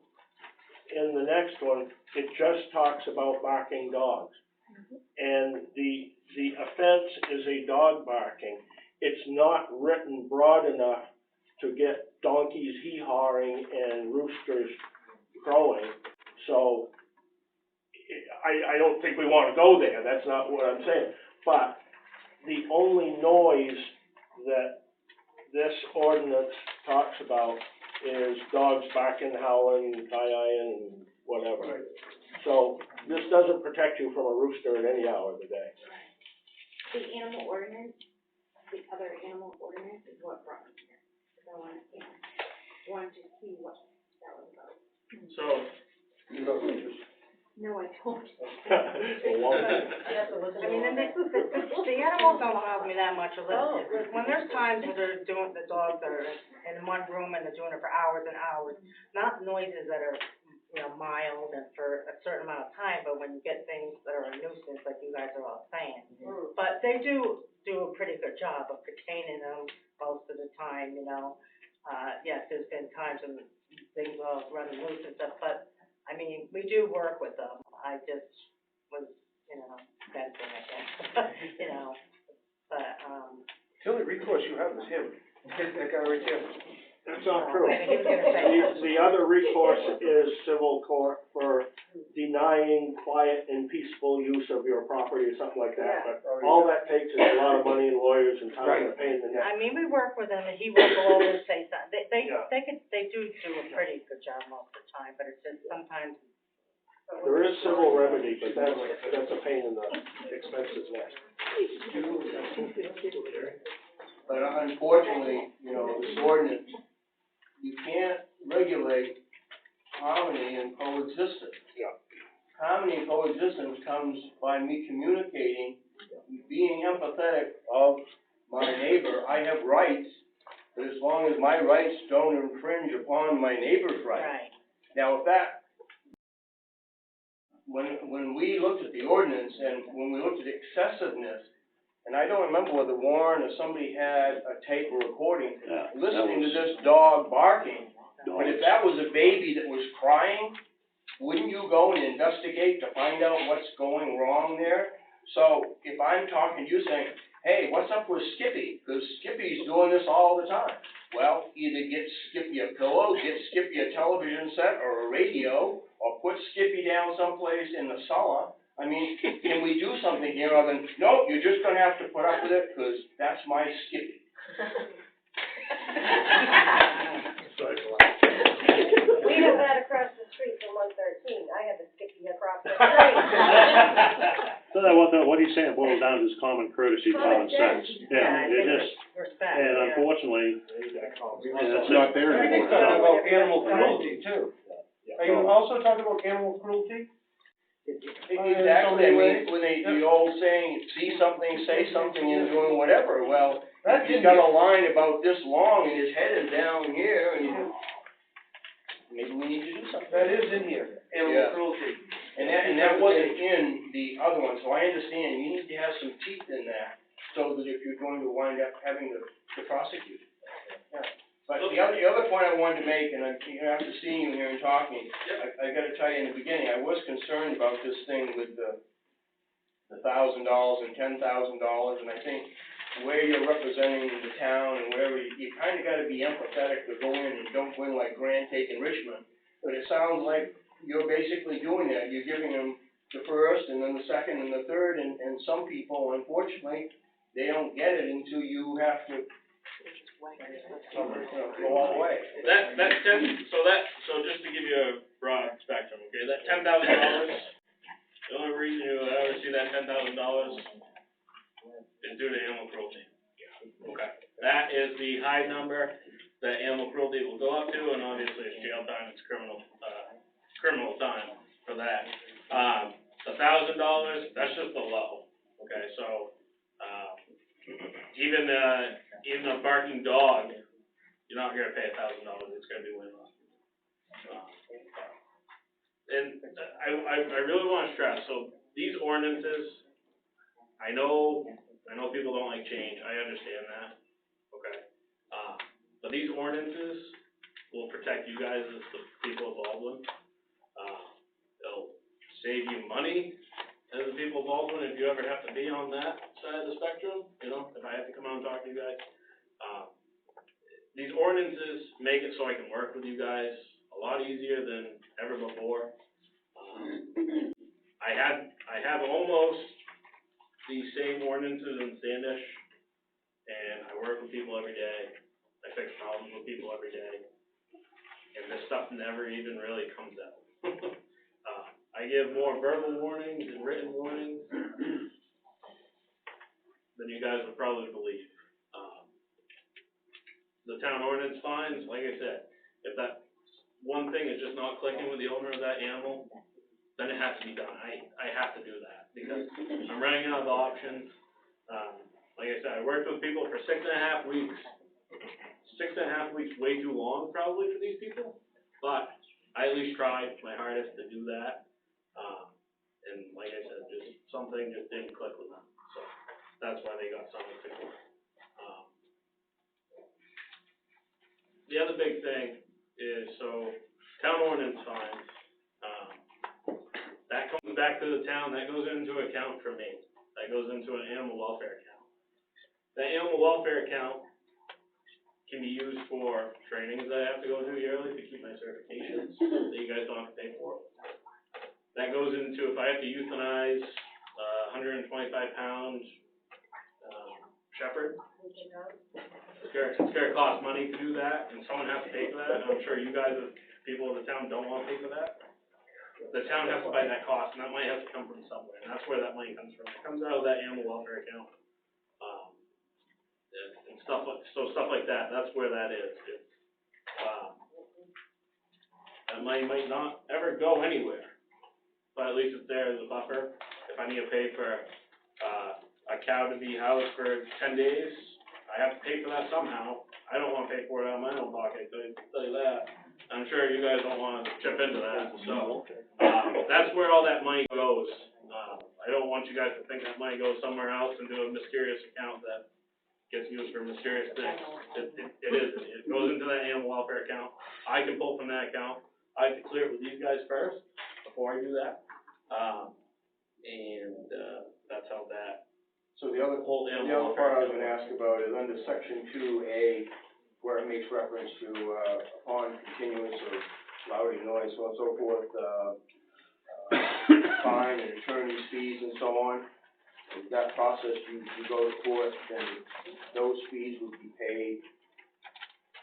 in the next one, it just talks about barking dogs. And the offense is a dog barking. It's not written broad enough to get donkeys hee-hawing and roosters crowing. So, I don't think we wanna go there, that's not what I'm saying. But the only noise that this ordinance talks about is dogs barking, howling, tie-eyeing, and whatever. So, this doesn't protect you from a rooster at any hour of the day. The animal ordinance, the other animal ordinance is what brought me here. So I wanted to see what that was about. So, No, I don't. I mean, and the animals don't bother me that much, when there's times where they're doing, the dogs are in one room and they're doing it for hours and hours, not noises that are, you know, mild and for a certain amount of time, but when you get things that are a nuisance, like you guys are all saying. But they do a pretty good job of containing them most of the time, you know. Yes, there's been times when things all run loose and stuff, but I mean, we do work with them. I just was, you know, venting, I guess, you know, but, The only recourse you have is him, that guy right there. That's not true. He was gonna say The other recourse is civil court for denying quiet and peaceful use of your property or something like that. But all that takes is a lot of money and lawyers and time and pain in the neck. I mean, we work with them, and he will go over and say something. Yeah. They do a pretty good job most of the time, but it's just sometimes. There is civil remedy, but that's a pain in the expensive neck. But unfortunately, you know, this ordinance, you can't regulate harmony and coexistence. Yeah. Harmony and coexistence comes by me communicating, being empathetic of my neighbor. I have rights, but as long as my rights don't infringe upon my neighbor's rights. Right. Now, if that, when we looked at the ordinance and when we looked at excessiveness, and I don't remember whether Warren or somebody had a tape or recording, listening to this dog barking, but if that was a baby that was crying, wouldn't you go and investigate to find out what's going wrong there? So if I'm talking to you saying, hey, what's up with Skippy? Because Skippy's doing this all the time. Well, either get Skippy a pillow, get Skippy a television set or a radio, or put Skippy down someplace in the cellar. I mean, can we do something here other than, nope, you're just gonna have to put up with it, because that's my Skippy. We have that across the street from 113, I have a Skippy across the street. So that what he's saying boils down to is common courtesy, common sense. Yeah, it just, Respect. and unfortunately, it's not there I think anymore. talking about animal cruelty too. Are you also talking about animal cruelty? Exactly, I mean, when the old saying, see something, say something, and doing whatever, well, he's got a line about this long, and his head is down here, and maybe we need to do something. That is in here, animal cruelty. And that wasn't in the other one, so I understand, you need to have some teeth in that, so that if you're going to wind up having to prosecute. Yeah. But the other point I wanted to make, and after seeing you here and talking, I gotta tell you in the beginning, I was concerned about this thing with the $1,000 and $10,000, and I think where you're representing the town and wherever, you kinda gotta be empathetic to go in and don't go in like Grand taking Richmond. But it sounds like you're basically doing that, you're giving them the first, and then the second, and the third, and some people, unfortunately, they don't get it until you have to go all the way. So just to give you a broad spectrum, okay, that $10,000, the only reason you ever see that $10,000 is due to animal cruelty. Okay, that is the high number that animal cruelty will go up to, and obviously it's jail time, it's criminal time for that. $1,000, that's just the low, okay, so, even a barking dog, you're not gonna pay $1,000, it's gonna be way less. And I really wanna stress, so these ordinances, I know people don't like change, I understand that, okay? But these ordinances will protect you guys as the people of Baldwin. It'll save you money as the people of Baldwin if you ever have to be on that side of the spectrum, you know, if I have to come out and talk to you guys. These ordinances make it so I can work with you guys a lot easier than ever before. I have almost the same ordinances in Standish, and I work with people every day. I fix problems with people every day, and this stuff never even really comes out. I give more verbal warnings and written warnings than you guys would probably believe. The town ordinance fines, like I said, if that one thing is just not clicking with the owner of that animal, then it has to be done. I have to do that, because I'm running out of options. Like I said, I worked with people for 6.5 weeks. 6.5 weeks, way too long probably for these people, but I at least tried my hardest to do that. And like I said, just something just didn't click with them, so that's why they got summoned to court. The other big thing is, so, town ordinance fines, that comes back to the town, that goes into account for me, that goes into an animal welfare account. That animal welfare account can be used for trainings that I have to go do yearly to keep my certifications, that you guys don't have to pay for. That goes into, if I have to euthanize, 125-pound, shepherd. It's gonna cost money to do that, and someone has to pay for that, and I'm sure you guys, as people of the town, don't wanna pay for that. The town has to buy that cost, and that money has to come from somewhere, and that's where that money comes from. It comes out of that animal welfare account. And stuff like that, that's where that is. That money might not ever go anywhere, but at least it's there as a buffer. If I need to pay for, a cow to be housed for 10 days, I have to pay for that somehow. I don't wanna pay for it out of my own pocket, I can tell you that. I'm sure you guys don't wanna chip into that, so, that's where all that money goes. I don't want you guys to think that money goes somewhere else into a mysterious account that gets used for mysterious things. It isn't, it goes into that animal welfare account. I can pull from that account. I have to clear it with these guys first, before I do that. That's how that. So the other part I was gonna ask about is under section 2A, where it makes reference to, upon continuance of loud noise, so on and so forth, fine and attorney's fees and so on. Is that process, you go to court, then those fees would be paid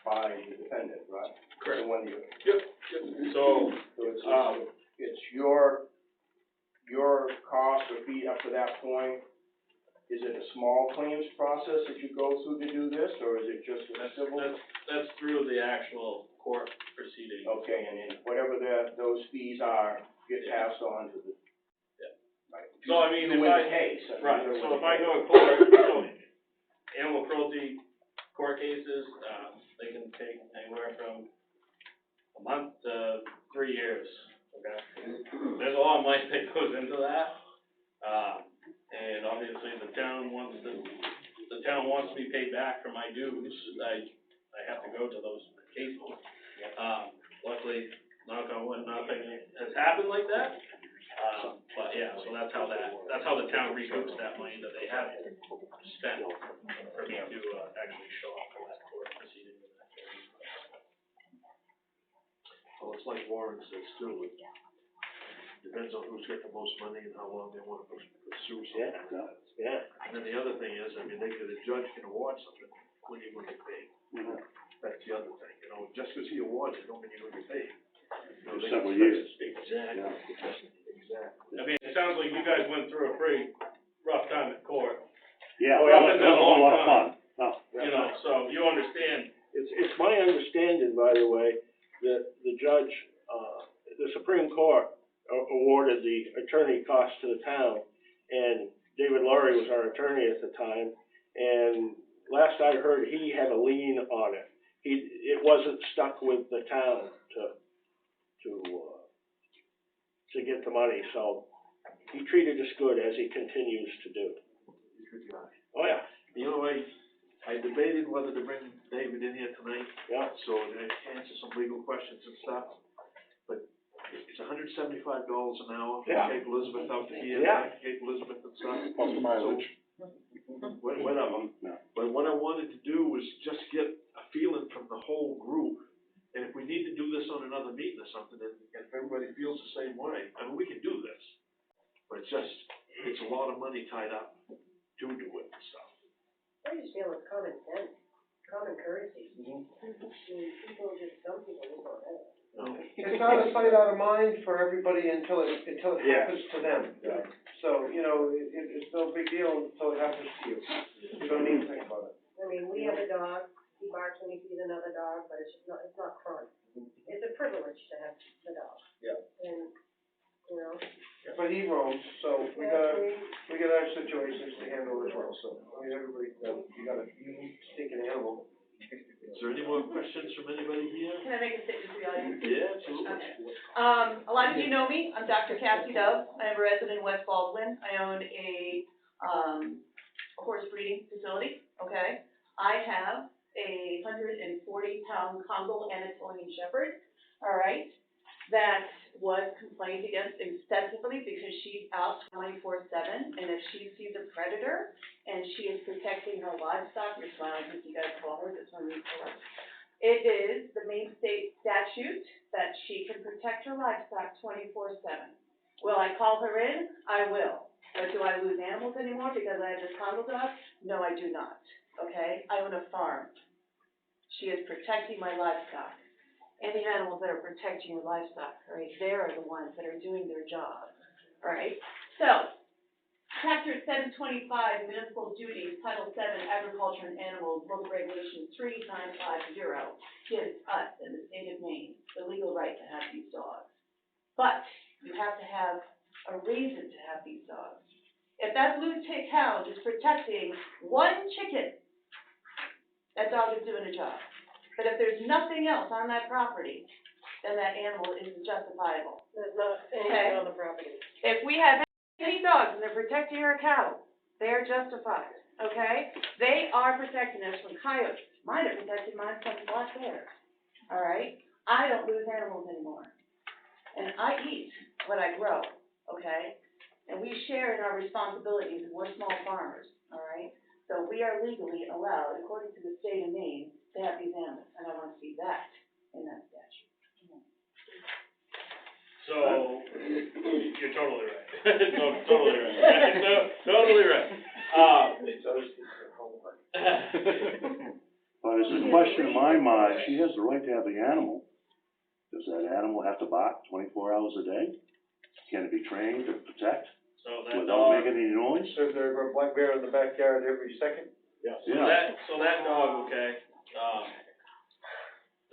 by the defendant, right? Correct. The one you. Yep. So it's your cost or fee up to that point. Is it a small claims process that you go through to do this, or is it just a civil? That's through the actual court proceeding. Okay, and then whatever those fees are, get passed on to the. Yeah. Right. So I mean, if if I go to court, so animal cruelty court cases, they can take anywhere from a month to 3 years, okay? There's a lot of money that goes into that. And obviously the town wants to be paid back for my dues. I have to go to those cases. Luckily, knock on wood, nothing has happened like that. But yeah, so that's how the town recoups that money that they haven't spent for me to actually show up for that court proceeding. Well, it's like Warren says too, it depends on who's got the most money and how long they wanna pursue something. Yeah. And then the other thing is, I mean, a judge can award something when you're gonna get paid. That's the other thing, you know, just because he awards it, don't mean you're gonna get paid. You know, they Several can years. Exactly. I mean, it sounds like you guys went through a pretty rough time at court. Yeah, Oh, that yeah, was a whole lot of fun. You know, so you understand. It's my understanding, by the way, that the judge, the Supreme Court awarded the attorney costs to the town, and David Laurie was our attorney at the time, and last I heard, he had a lien on it. It wasn't stuck with the town to get the money, so he treated us good, as he continues to do. He's a good guy. Oh, yeah. You know, I debated whether to bring David in here tonight, Yeah. so to answer some legal questions and stuff. But it's $175 an hour for Yeah. Cape Elizabeth out to here, Yeah. back to Cape Elizabeth and stuff. Plus the mileage. Whatever. Yeah. But what I wanted to do was just get a feeling from the whole group, and if we need to do this on another meeting or something, and if everybody feels the same way, I mean, we can do this. But it's a lot of money tied up to do it and stuff. I just feel it's common sense, common courtesy. I mean, people just, some people just don't know. It's out of sight, out of mind for everybody until it Yeah. happens to them. Yeah. So, it's no big deal until it happens to you. You don't need to think about it. I mean, we have a dog, he barks when he sees another dog, but it's just not, it's not chronic. It's a privilege to have the dog. Yeah. And, you know. But he roams, so we got our situations to handle as well, so, I mean, everybody, you got a unique stinking animal. Is there any more questions from anybody here? Can I make a statement for the audience? Yeah, absolutely. Okay. A lot of you know me, I'm Dr. Cassie Dove, I am a resident in West Baldwin, I own a horse breeding facility, okay? I have a 140-pound Congo Anatolian Shepherd, all right, that was complained against extensively because she's out 24/7, and if she sees a predator and she is protecting her livestock, you're smiling because you guys followed this one before. It is the Maine state statute that she can protect her livestock 24/7. Will I call her in? I will. But do I lose animals anymore because I have this Congo dog? No, I do not, okay? I own a farm. She is protecting my livestock. And the animals that are protecting your livestock, all right, they're the ones that are doing their job, all right? So, Chapter 725, Municipal Duties, Title 7, Agriculture and Animals, Local Regulation 3950, gives us in the state of Maine the legal right to have these dogs. But you have to have a reason to have these dogs. If that blue tick hound is protecting one chicken, that dog is doing a job. But if there's nothing else on that property, then that animal isn't justifiable. There's not anything on the property. If we have any dogs and they're protecting our cattle, they're justified, okay? They are protecting us from coyotes. Mine are protecting mine from black bears, all right? I don't lose animals anymore. And I eat what I grow, okay? And we share in our responsibilities, and we're small farmers, all right? So we are legally allowed, according to the state of Maine, to have these animals, and I want to see that in that statute. So, you're totally right. No, totally right. No, totally right. It's always their homework. But it's a question in my mind, she has the right to have the animal. Does that animal have to bark 24 hours a day? Can it be trained to protect So that without dog, making any noise? So if there's a black bear in the backyard every second? so that dog, okay,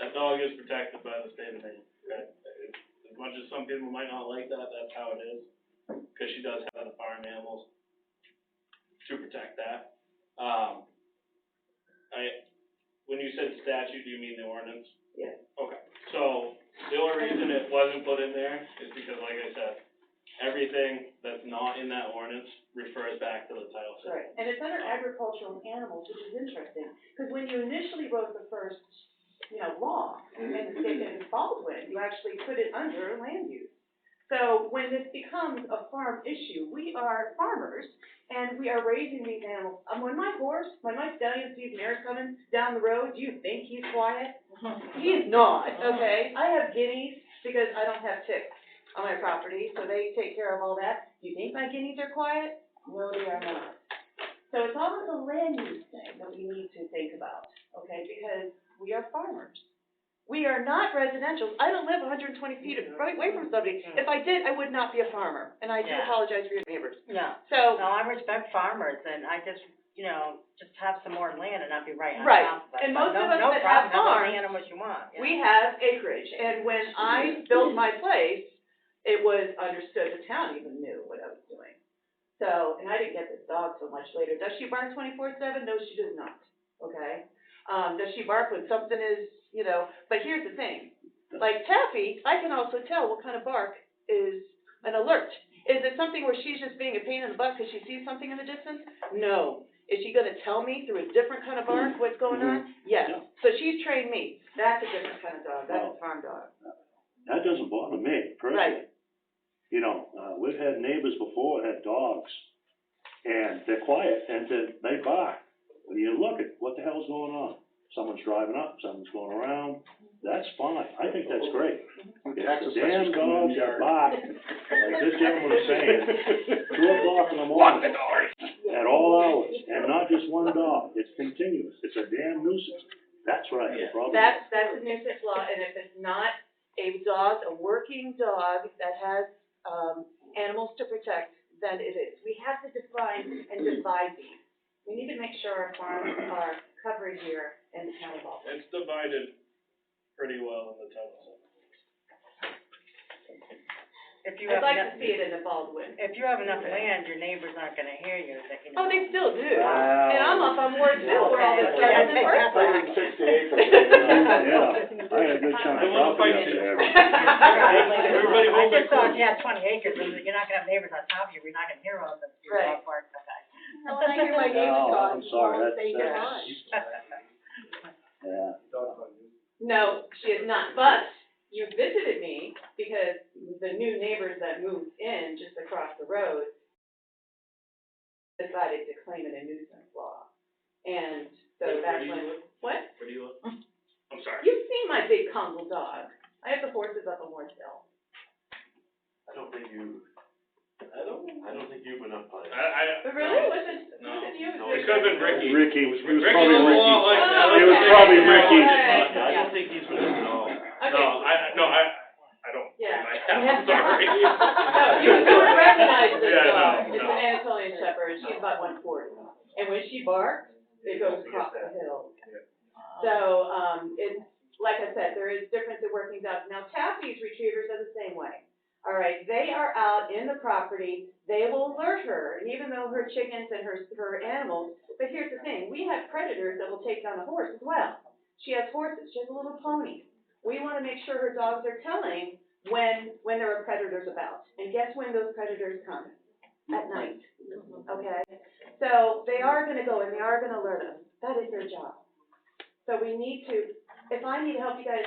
that dog is protected by the state of Maine, okay? As much as some people might not like that, that's how it is, because she does have the farm animals to protect that. When you said statute, do you mean the ordinance? Yeah. Okay, so the only reason it wasn't put in there is because, like I said, everything that's not in that ordinance refers back to the Title VI. Right, and it's under agricultural animals, which is interesting, because when you initially wrote the first, law in the state of Baldwin, you actually put it under land use. So when this becomes a farm issue, we are farmers, and we are raising these animals. When my stallion sees an air coming down the road, do you think he's quiet? He's not, okay? I have guineas because I don't have ticks on my property, so they take care of all that. Do you think my guineas are quiet? No, they are not. So it's almost a land use thing that we need to think about, okay? Because we are farmers. We are not residential. I don't live 120 feet away from somebody. If I did, I would not be a farmer, and I do Yeah. apologize for your neighbors. No, So, no, I respect farmers, and I just, just have some more land and not be right on Right. top of it. And But most of us no that problem, have how farms, many animals you want, yeah. we have acreage, and when I built my place, it was understood, the town even knew what I was doing. So, and I didn't get this dog so much later. Does she bark 24/7? No, she does not, okay? Does she bark when something is, but here's the thing. Like Taffy, I can also tell what kind of bark is an alert. Is it something where she's just being a pain in the butt because she sees something in the distance? No. Is she gonna tell me through a different kind of bark what's going on? Yes. Yeah. So she's trained me. That's a different kind of dog. That's Well, a farm dog. That doesn't bother me personally. Right. You know, we've had neighbors before that had dogs, and they're quiet, and they bark. When you look at what the hell's going on, someone's driving up, someone's going around, that's fine, I think that's great. It's the damn dogs that bark, like this gentleman was saying, 2:00 in the morning, at all hours, and not just one dog, it's continuous, it's a damn nuisance. That's what I have a problem with. That's a nuisance law, and if it's not a dog, a working dog that has, animals to protect, then it is. We have to define and divide these. We need to make sure our farms are covered here in the town of Baldwin. It's divided pretty well in the town of Baldwin. If you I'd have like enough, to see it in the Baldwin. if you have enough land, your neighbors aren't gonna hear you, you know. Oh, they still do. Wow. And I'm up on Ward 2 where all this Okay. stuff is in the first place. 160 acres. Yeah, I had a good chunk of property up there. Everybody hold I their just thought cool. you had 20 acres, and you're not gonna have neighbors on top of you, you're not gonna hear all the, your Right. dog bark, okay. No, when I hear my neighbor's No, dog, I'm sorry, I'll say that's- you're mine. Yeah. No, she is not, but you visited me because the new neighbors that moved in just across the road decided to claim it a nuisance law. And so Where that's do you when, live? what? Where do you live? I'm sorry. You've seen my big Congo dog. I have the horses up on Ward Hill. I don't think you've been up by it. But really, no. was it you? No, It could have been Ricky. Ricky, it was Ricky probably looks a Ricky. lot like that. Oh, It was okay. probably All Ricky. right. I don't think he's been up at all. Okay. I don't. Yeah. I have, sorry. No, you would recognize this Yeah, dog. no, It's no. an Anatolian Shepherd. She's about 140. And when she barks, it goes across the hill. So, it's, like I said, there is difference in working dogs. Now, Taffy's retrievers are the same way. All right, they are out in the property, they will alert her, and even though her chickens and her animals, but here's the thing, we have predators that will take down a horse as well. She has horses, she has a little pony. We wanna make sure her dogs are telling when there are predators about. And guess when those predators come? At night, okay? So they are gonna go and they are gonna alert us, that is their job. So we need to, if I need to help you guys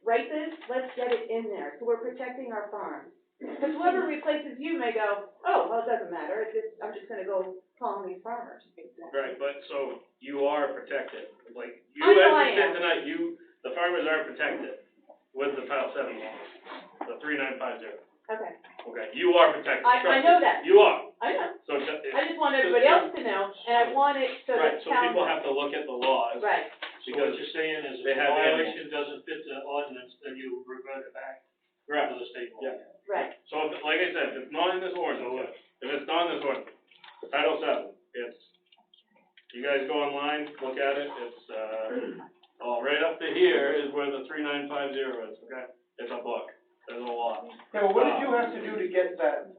write this, let's get it in there, so we're protecting our farms. Because whoever replaces you may go, oh, well, it doesn't matter, I'm just gonna go call these farmers. Right, but so you are protected, like, you I know I as you said am. tonight, the farmers are protected with the Title VII laws, the 3950. Okay, Okay, you are protected. I Trust know me. that. You are, I know, so I just want everybody else to know, and I want it so right, that so town. people have to look at the laws. Right, So what you're saying is if They the have violation doesn't fit the ordinance, then you revert it back to the state law. Yeah. right, So, like I said, if it's not in this ordinance, if it's not in this ordinance, Title VII, it's, you guys go online, look at it, it's, right up to here is where the 3950 is, okay? It's a book, there's a lot. Yeah, well, what did you have to do to get that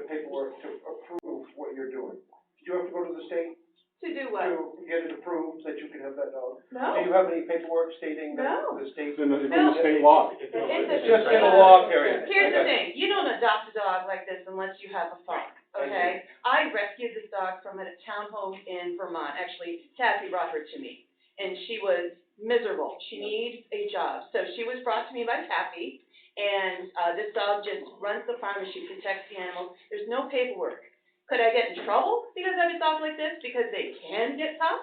paperwork to approve what you're doing? Did you have to go to the state to do what? to get it approved that you can have that dog? No. Do you have any paperwork stating that No. the state? It's in the No. state law. It's just in the law, period. Here's the Okay. thing, you don't adopt a dog like this unless you have a farm, okay? I rescued this dog from a townhome in Vermont, actually, Taffy brought her to me, and she was miserable, she needs a job, so she was brought to me by Taffy, and, this dog just runs the farm and she protects the animals, there's no paperwork. Could I get in trouble because I have a dog like this, because they can get tough?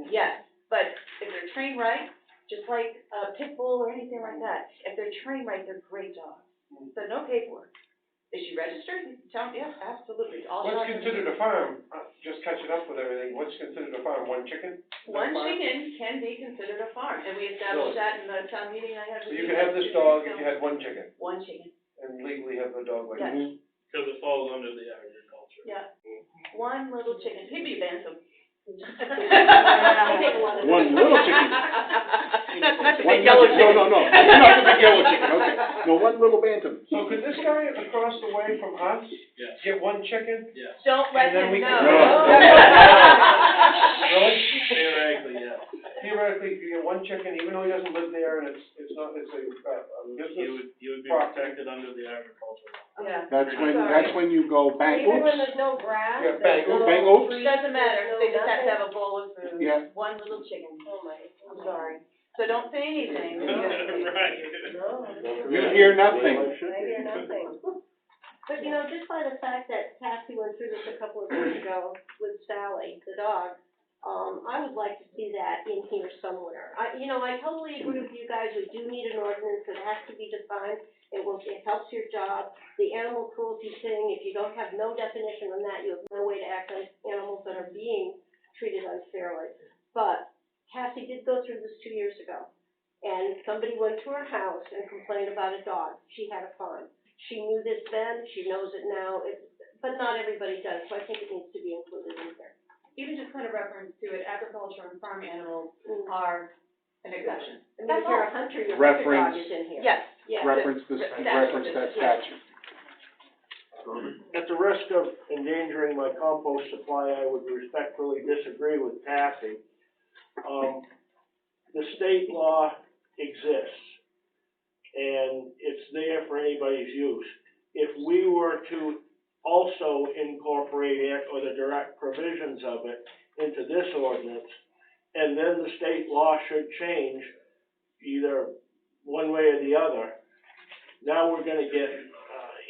Yes, but if they're trained right, just like a pit bull or anything like that, if they're trained right, they're great dogs. So no paperwork. Is she registered? Yeah, absolutely. All What's dogs are- considered a farm? Just catching up with everything, what's considered a farm? One chicken? Is that a One farm? chicken can be considered a farm, and we established that in the town meeting I had So with you you could have guys this 2 dog weeks if you ago. had one chicken, One chicken, and legally have a dog like Yes. this? Because it falls under the agriculture. yeah. One little chicken, he'd be a bantam. One little chicken. Not the One big yellow nugget. chicken. No, not the big yellow chicken, okay. No, one little bantam. So could this guy across the way from us Yes. get one chicken? Yes. Don't let And then him we know. can- Really? Theoretically, yes. Theoretically, if you get one chicken, even though he doesn't live there and it's a You business. would be Property. protected under the agricultural law. Yeah. That's when you go bang, Even when oops. there's no grass, Yeah, there's no bang, oops. trees, Doesn't matter, there's no they just have to nothing. have a bowl of food. Yeah. One little chicken. Oh my. I'm sorry. So don't say anything. Right. No. You hear nothing. I hear nothing. But you know, just by the fact that Cassie went through this a couple of years ago with Sally, the dog, I would like to see that in here somewhere. I totally agree with you guys, we do need an ordinance, it has to be defined, it helps your job. The animal cruelty thing, if you don't have no definition on that, you have no way to act on animals that are being treated unfairly. But Cassie did go through this 2 years ago, and somebody went to her house and complained about a dog. She had a farm. She knew this then, she knows it now, but not everybody does, so I think it needs to be included in here. Even just kind of reference to it, agriculture and farm animals are an exception. I mean, if you're a hunter, your hunter dog is in here. Yes. Yeah. Reference that statute. At the risk of endangering my compost supply, I would respectfully disagree with Kathy. The state law exists, and it's there for anybody's use. If we were to also incorporate it, or the direct provisions of it, into this ordinance, and then the state law should change, either one way or the other, now we're gonna get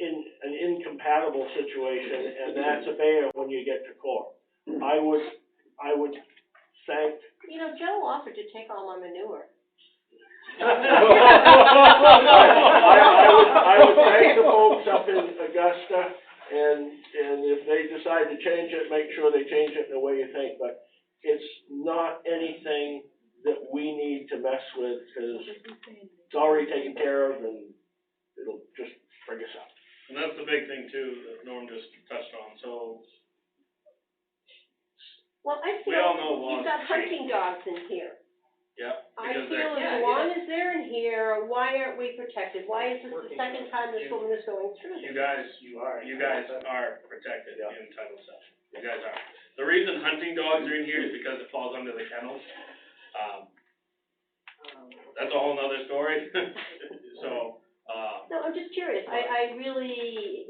in an incompatible situation, and that's a bear when you get to court. I would thank. You know, Joe offered to take all my manure. I would thank the folks up in Augusta, and if they decide to change it, make sure they change it in the way you think, but it's not anything that we need to mess with, because it's already taken care of, and it'll just bring us up. And that's the big thing too, that Norm just touched on, so. Well, I We feel all know laws you've got change. hunting dogs in here. Yeah, I because feel they're, as long as they're in here, why aren't we protected? Why is this the second time this woman is going through this? you guys are protected in Title VII. You guys are. The reason hunting dogs are in here is because it falls under the kennels. That's a whole nother story. So, No, I'm just curious. I really,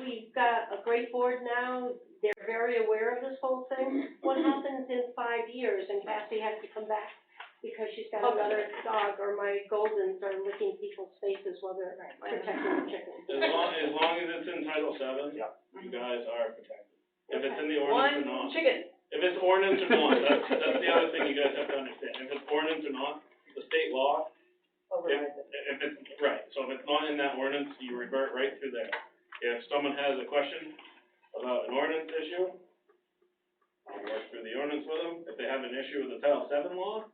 we've got a great board now. They're very aware of this whole thing. What happens in 5 years and Cassie has to come back because she's got another dog, or my Goldens are licking people's faces while they're protecting the chickens? as long as it's in Title VII, you guys are protected. If it's in the ordinance or not. One chicken. If it's ordinance or not, that's the other thing you guys have to understand. If it's ordinance or not, the state law, if it's, right, so if it's not in that ordinance, you revert right through there. If someone has a question about an ordinance issue, I'll work through the ordinance with them. If they have an issue with the Title VII law,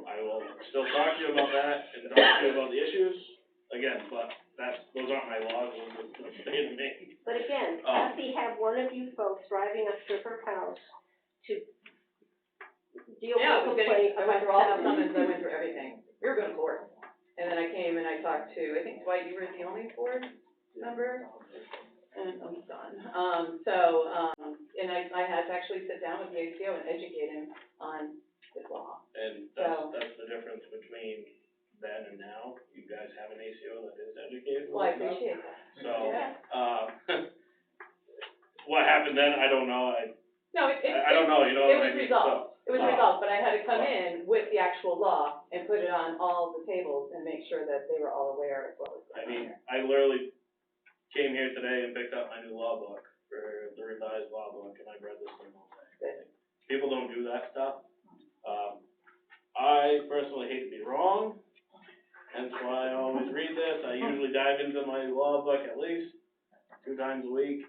I will still talk to you about that and talk to you about the issues. Again, but those aren't my laws, those are the state of Maine. But again, Cassie had one of you folks driving up to her house to deal with a complaint I went about through all the salmon. summons, I went through everything. We were going to court. And then I came and I talked to, I think Dwight, you were the only board member? And I'm done. And I had to actually sit down with the ACO and educate him on this law. And that's the difference between then and now. You guys have an ACO that is educated. Well, I appreciate that. So, what happened then, I don't know. I don't know, you know what I mean? It was resolved, but I had to come in with the actual law and put it on all the tables and make sure that they were all aware as well as. I mean, I literally came here today and picked up my new law book for the revised law book, and I've read this thing all day. People don't do that stuff. I personally hate to be wrong, hence why I always read this. I usually dive into my law book at least 2 times a week,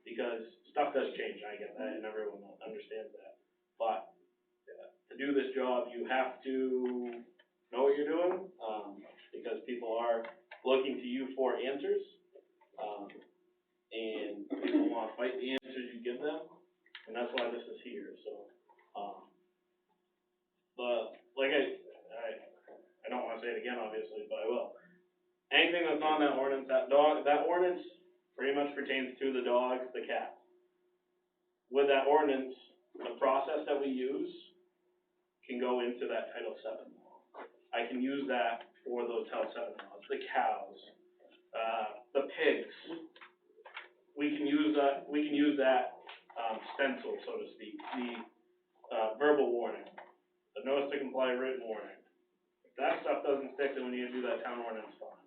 because stuff does change, I get that, and everyone understands that. But to do this job, you have to know what you're doing, because people are looking to you for answers, and people want to fight the answers you give them. and that's why this is here, so, but, like I don't wanna say it again, obviously, but I will. Anything that's on that ordinance, that ordinance pretty much pertains to the dogs, the cats. With that ordinance, the process that we use can go into that Title VII law. I can use that for those Title VII laws, the cows, the pigs. We can use that stencil, so to speak, the verbal warning, the notice to comply written warning. If that stuff doesn't stick, then we need to do that town ordinance fine.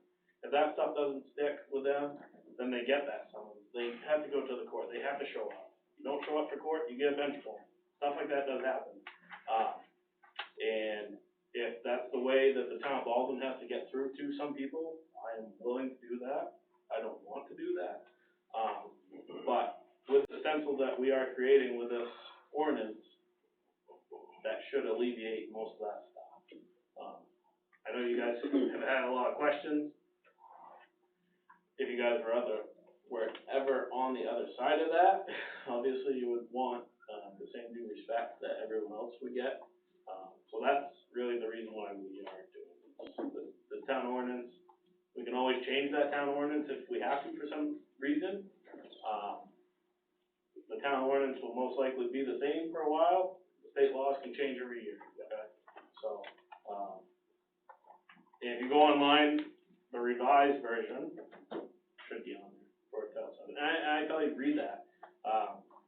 If that stuff doesn't stick with them, then they get that summons. They have to go to the court. They have to show up. You don't show up for court, you get a bench form. Stuff like that does happen. And if that's the way that the town of Baldwin has to get through to some people, I am willing to do that. I don't want to do that. But with the stencil that we are creating with this ordinance, that should alleviate most of that stuff. I know you guys have had a lot of questions. If you guys were ever on the other side of that, obviously you would want the same due respect that everyone else would get. So that's really the reason why we are doing this. The town ordinance, we can always change that town ordinance if we have to for some reason. The town ordinance will most likely be the same for a while. State laws can change every year, okay? So, and if you go online, the revised version should be on there for Title VII. And I tell you, read that.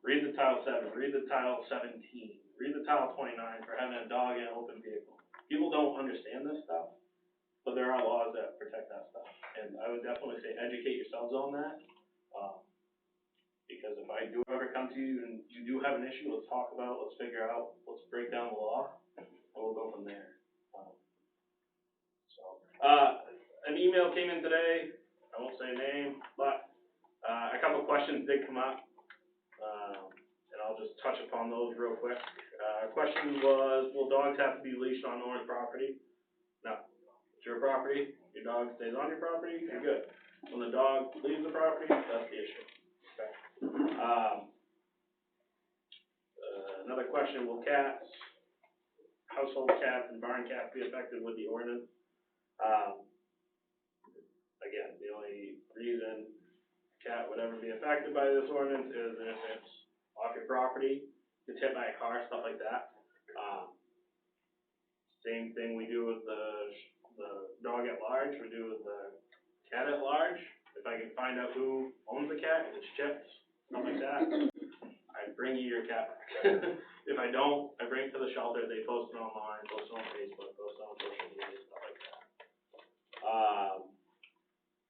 Read the Title VII, read the Title 17, read the Title 29 for having a dog in an open vehicle. People don't understand this stuff, but there are laws that protect that stuff. And I would definitely say educate yourselves on that. Because if I do ever come to you and you do have an issue, let's talk about it, let's figure out, let's break down the law, and we'll go from there. An email came in today, I won't say name, but a couple questions did come up, and I'll just touch upon those real quick. Question was, will dogs have to be leashed on owners' property? No, it's your property, your dog stays on your property, you're good. When the dog leaves the property, that's the issue. Okay. Another question, will cats, household cats and barn cats be affected with the ordinance? Again, the only reason a cat would ever be affected by this ordinance is if it's off your property, gets hit by a car, stuff like that. Same thing we do with the dog at large, we do with the cat at large. If I can find out who owns the cat, if it's chipped, stuff like that, I bring you your cat back. If I don't, I bring it to the shelter, they post it online, post it on Facebook, post it on social media, stuff like that.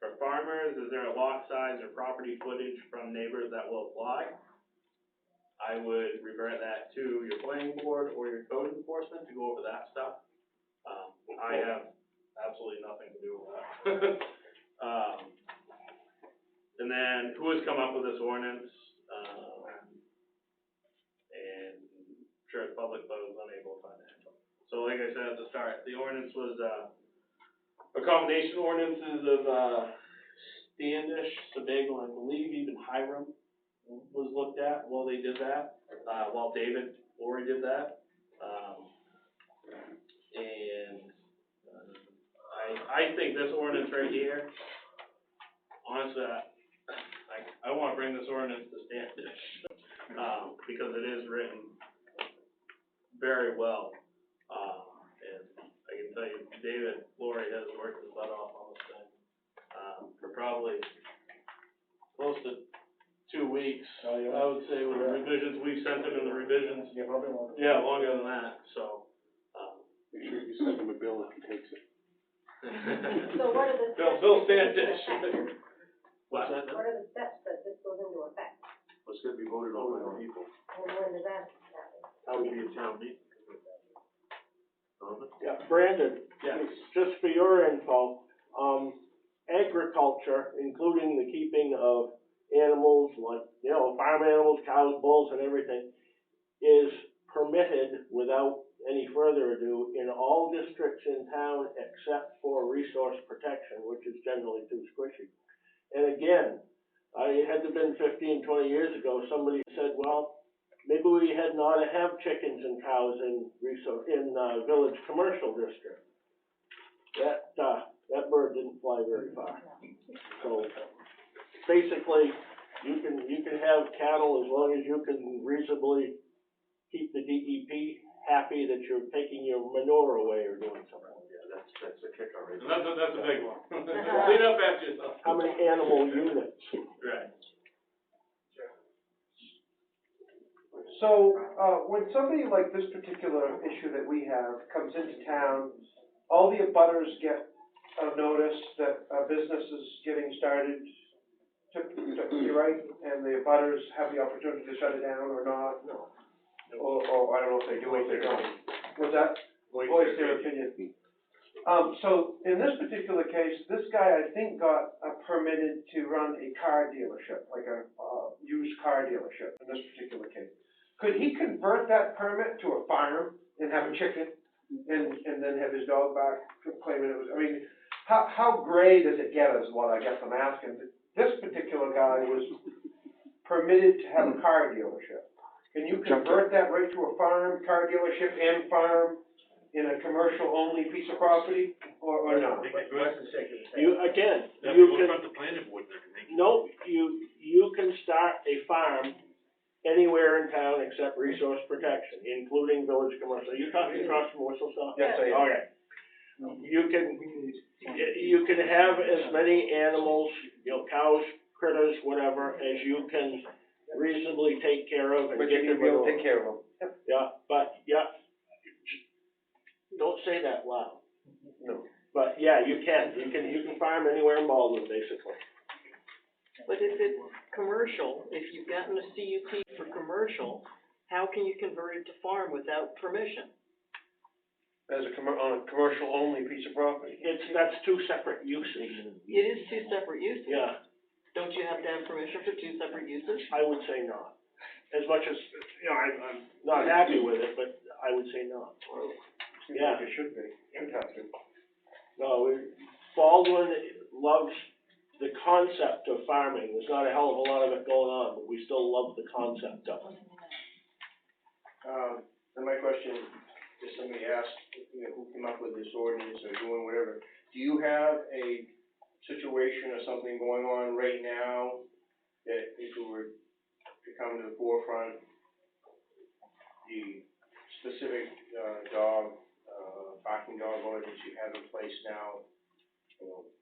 For farmers, is there a lot size or property footage from neighbors that will apply? I would revert that to your planning board or your code enforcement to go over that stuff. I have absolutely nothing to do with that. And then, who has come up with this ordinance? And I'm sure the public, but I was unable to find it. So like I said at the start, the ordinance was, a combination of ordinances of, Standish, Sebago, and I believe even Hiram was looked at while they did that, while David Laurie did that. I think this ordinance right here, honestly, I wanna bring this ordinance to Standish, because it is written very well. And I can tell you, David Laurie has worked his butt off on this thing, for probably close to 2 weeks, I would say, with the revisions, we've sent him in the revisions. Yeah, probably longer. Yeah, longer than that, so, Make sure you send him a bill if he takes it. So what are the steps? Bill Standish. What are the steps that this goes into effect? It's gonna be voted on by the people. And when does that happen? That would be a town meeting. Yeah, Brandon, Yes. just for your info, agriculture, including the keeping of animals like, farm animals, cows, bulls, and everything, is permitted without any further ado in all districts in town except for resource protection, which is generally too squishy. And again, it had to have been 15, 20 years ago, somebody said, well, maybe we had not to have chickens and cows in village commercial district. That bird didn't fly very far. So, basically, you can have cattle as long as you can reasonably keep the DEP happy that you're taking your manure away or doing something. Yeah, that's the kicker, right? And that's a big one. Clean up after yourself. How many animal units? Right. So, when somebody like this particular issue that we have comes into town, all the abutters get a notice that a business is getting started, you're right, and the abutters have the opportunity to shut it down or not? No. Or I don't know if they do or if they don't. What's that? Voice their opinion. So in this particular case, this guy, I think, got permitted to run a car dealership, like a used car dealership in this particular case. Could he convert that permit to a farm and have a chicken and then have his dog back claiming it was, I mean, how gray does it get is what I guess I'm asking. This particular guy was permitted to have a car dealership. Can you convert that right to a farm, car dealership and farm in a commercial-only piece of property, or not? You can, the planning board and everything. no, you can start a farm anywhere in town except resource protection, including village commercial. You talking across from Whistle Stop? Yes, I am. Okay. You can have as many animals, cows, critters, whatever, as you can reasonably take care of and But get you need them to be able to in take care of them. Yeah, don't say that loud. No. But yeah, you can farm anywhere in Baldwin, basically. But if it's commercial, if you've gotten a CUP for commercial, how can you convert it to farm without permission? As on a commercial-only piece of property. That's two separate uses. It is two separate uses. Yeah, Don't you have to have permission for two separate uses? I would say not. As much as, I'm not happy with it, but I would say not. Seems Yeah. like it should be, should have to. No, Baldwin loves the concept of farming. There's not a hell of a lot of it going on, but we still love the concept of it. Then my question, if somebody asked, who came up with this ordinance or doing whatever, do you have a situation or something going on right now that if it were to come to the forefront, the specific barking dog ordinance you have in place now,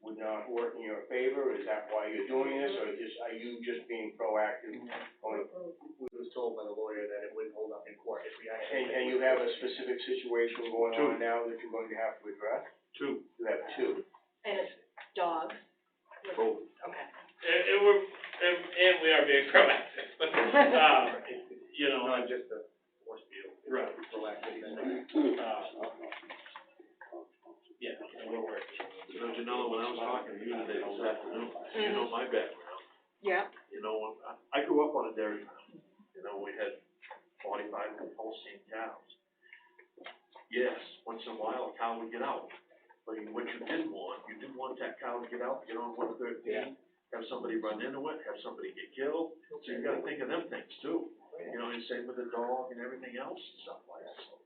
would not work in your favor? Is that why you're doing this, or are you just being proactive? We was told by the lawyer that it wouldn't hold up in court if we actually. And you have a specific situation going on now that you're going to have to address? Two. You have two. And it's dogs. Both. Okay. And we are being proactive. Not just the force field. Right. Proactive. Yeah, we're working. Janella, when I was talking to you today this afternoon, you know my background. Yeah. I grew up on a dairy farm. We had 45 Holstein cows. Yes, once in a while a cow would get out. But what you didn't want that cow to get out, get on 113, have somebody run into it, have somebody get killed. So you gotta think of them things too. And same with the dog and everything else and stuff like that. So,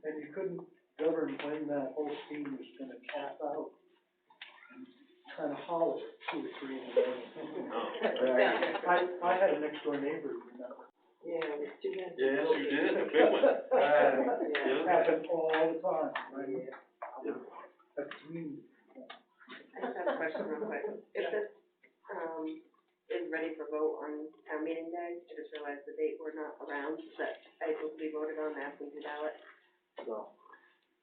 And you couldn't govern when that whole scheme was gonna cap out. Kind of hollow at 2 or 3 in the morning. I had a next door neighbor, remember? Yeah, it was too bad. yes, you did, a big one. It happened all the time, right? Yeah. That's mean. I just have a question real quick. If this, is ready for vote on town meeting day, I just realized the date we're not around, is that able to be voted on, absentee ballot? No.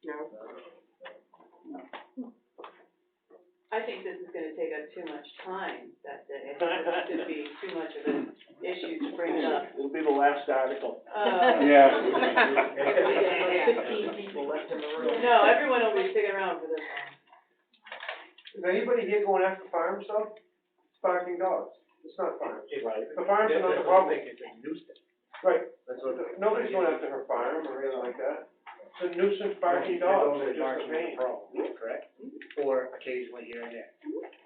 No? I think this is gonna take up too much time that day. I think this could be too much of an issue to bring up. It'll be the last article. Yeah. 16 people left in the room. No, everyone will be sticking around for this one. Is anybody here going after farms though? It's barking dogs. It's not farms. Right. The farms are not the problem. It's a nuisance. Right. That's what. Nobody's going after her farm or anything like that. It's a nuisance barking dogs. They're just a pain. Correct? Or occasionally here and there.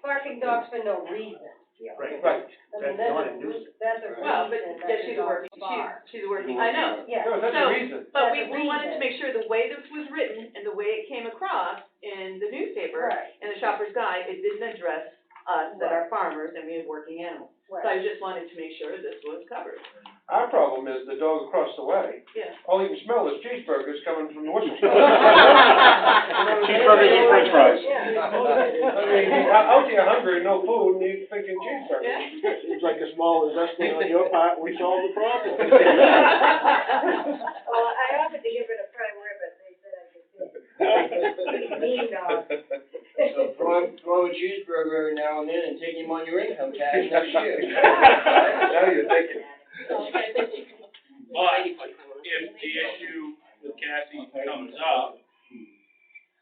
Barking dogs for no reason. Right. Right. I mean, That's not a that's nuisance. that's a Well, but, reason yeah, that she's the a dog working, barks. she's a working, I know. Yeah. No, that's a So, reason. but That's a we wanted to reason. make sure the way this was written and the way it came across in the newspaper Right. and the shopper's guide, it didn't address us that are farmers and we have working animals. So I just wanted to make sure this was covered. Our problem is the dog across the way, Yeah. all he can smell is cheeseburgers coming from the whistle stop. Cheeseburgers and french fries. I mean, out here hungry, no food, and he's thinking cheeseburgers. Yeah. Seems like a small investment on your part, we solved the problem. Well, I offered to give it a prime rib, but they said I could. Mean dog. So throw him a cheeseburger every now and then and take him on your income tax next year. Now you're thinking. But if the issue with Cassie comes up,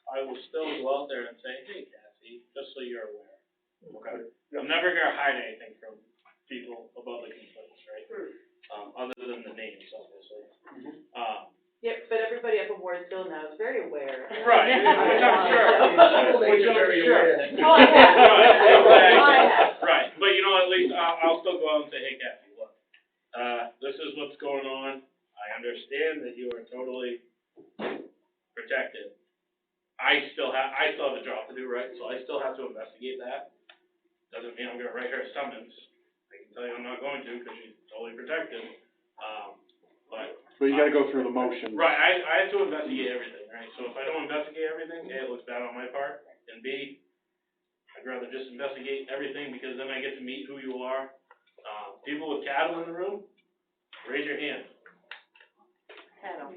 I will still go out there and say, hey Cassie, just so you're aware. Okay. I'm never gonna hide anything from people about the complaints, right? Other than the names, obviously. Yeah, but everybody up aboard still knows, very aware. Right, which I'm sure. Which I'm sure. Oh, I have. Right, Oh, I have. right, but you know, at least I'll still go out and say, hey Cassie, look, this is what's going on. I understand that you are totally protected. I still have a job to do, right? So I still have to investigate that. Doesn't mean I'm gonna write her a summons. I can tell you I'm not going to, because she's totally protected. So you gotta go through the motions. Right, I have to investigate everything, right? So if I don't investigate everything, A, it looks bad on my part, and B, I'd rather just investigate everything, because then I get to meet who you are. People with cattle in the room, raise your hand. Cattle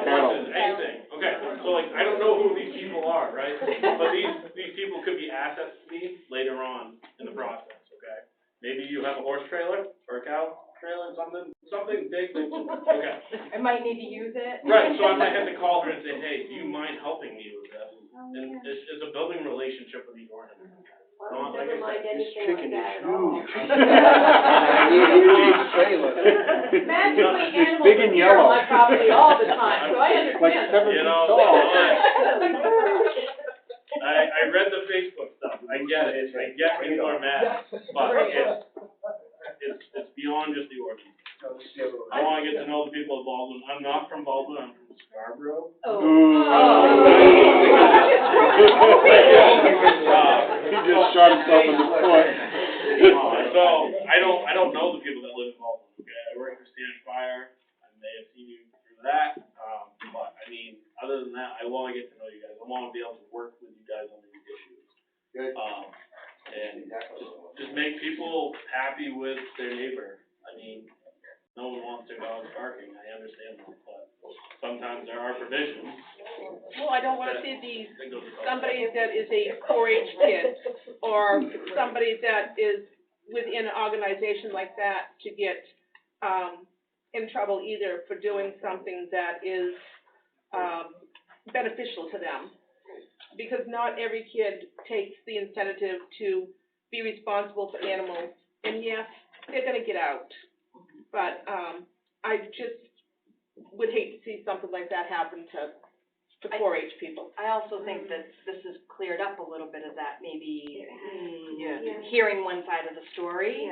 versus anything. Okay, so like, I don't know who these people are, right? But these people could be assets to me later on in the process, okay? Maybe you have a horse trailer or a cow trailer, something big that, okay. I might need to use it. Right, so I might have to call her and say, hey, do you mind helping me with this? And it's a building relationship with these ordinances. Well, Like never I mind said, anything like that at all. Magically, It's animals big and appear on yellow. my property all the time, so I understand. Like 7 You feet know, tall. I read the Facebook stuff, I get it, I get people are mad, but it's beyond just the ordinance. I wanna get to know the people of Baldwin. I'm not from Baldwin, I'm from Scarborough. He just shot himself in the foot. So, I don't know the people that live in Baldwin, okay? I work for Standard Fire, I may have seen you through that, but I mean, other than that, I wanna get to know you guys. I wanna be able to work with you guys on these issues. Good. And just make people happy with their neighbor. I mean, no one wants their dogs barking, I understand that, but sometimes there are provisions. Well, I don't wanna see that go to- somebody that is a 4-H kid, or somebody that is within an organization like that to get, in trouble either for doing something that is, beneficial to them. Because not every kid takes the incentive to be responsible for animals, and yes, they're gonna get out. But, I just would hate to see something like that happen to 4-H people. I also think that this has cleared up a little bit of that, maybe, Yeah. hearing one side of the story.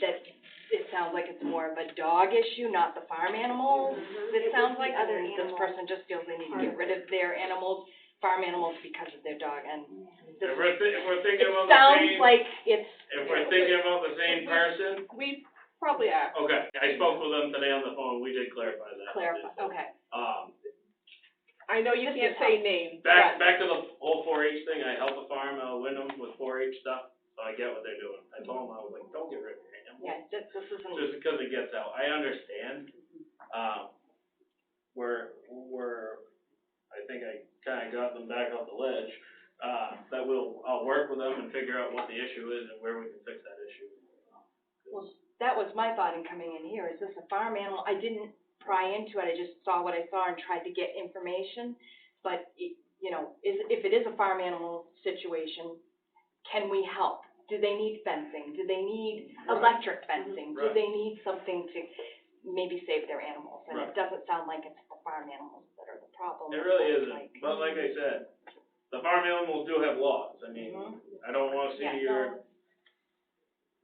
That it sounds like it's more of a dog issue, not the farm animals. It sounds like this person just feels they need to get rid of their animals, farm animals, because of their dog, and this, If we're thinking it about the sounds same, like it's. if we're thinking about the same person, We probably are. okay, I spoke with them today on the phone, we did clarify that. Okay. I know you can't say names, Back but to the whole 4-H thing, I help a farm out of Wyndham with 4-H stuff, so I get what they're doing. I told them, I was like, don't get rid of your animals. Yeah, this isn't. Just because it gets out, I understand, I think I kinda got them back off the ledge, that I'll work with them and figure out what the issue is and where we can fix that issue. Well, that was my thought in coming in here, is this a farm animal? I didn't pry into it, I just saw what I saw and tried to get information. But, you know, if it is a farm animal situation, can we help? Do they need fencing? Do they need electric fencing? Do they need something to maybe save their animals? And it doesn't sound like it's the farm animals that are the problem. It really isn't, but like I said, the farm animals do have laws. I mean, I don't wanna see your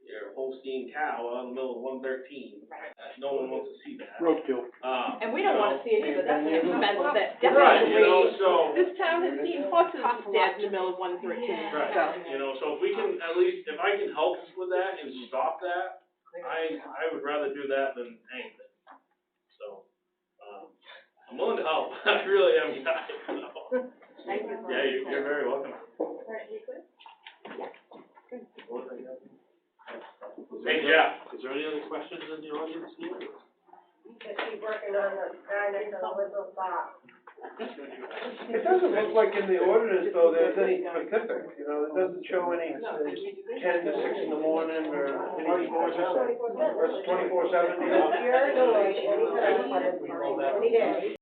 your Holstein cow out in the middle of 113. No one wants to see that. Roadkill. And we don't wanna see it either, that's an expense that Right, you know, definitely, so. This town has seen horses dead in the middle of 113, Right, so. you know, so if we can, at least, if I can help with that and stop that, I would rather do that than anything. So, I'm willing to help, I really am, guys, so. thank you. Yeah, you're very welcome. Alright, we good? Hey, Jeff. Is there any other questions in the audience here? Just keep working on the guy next to the whistle stop. It doesn't look like in the ordinance though, there's any specifics, you know, it doesn't show any, 10 to 6 in the morning or any. 24/7. Or it's 24/7, yeah. Pure noise, any day.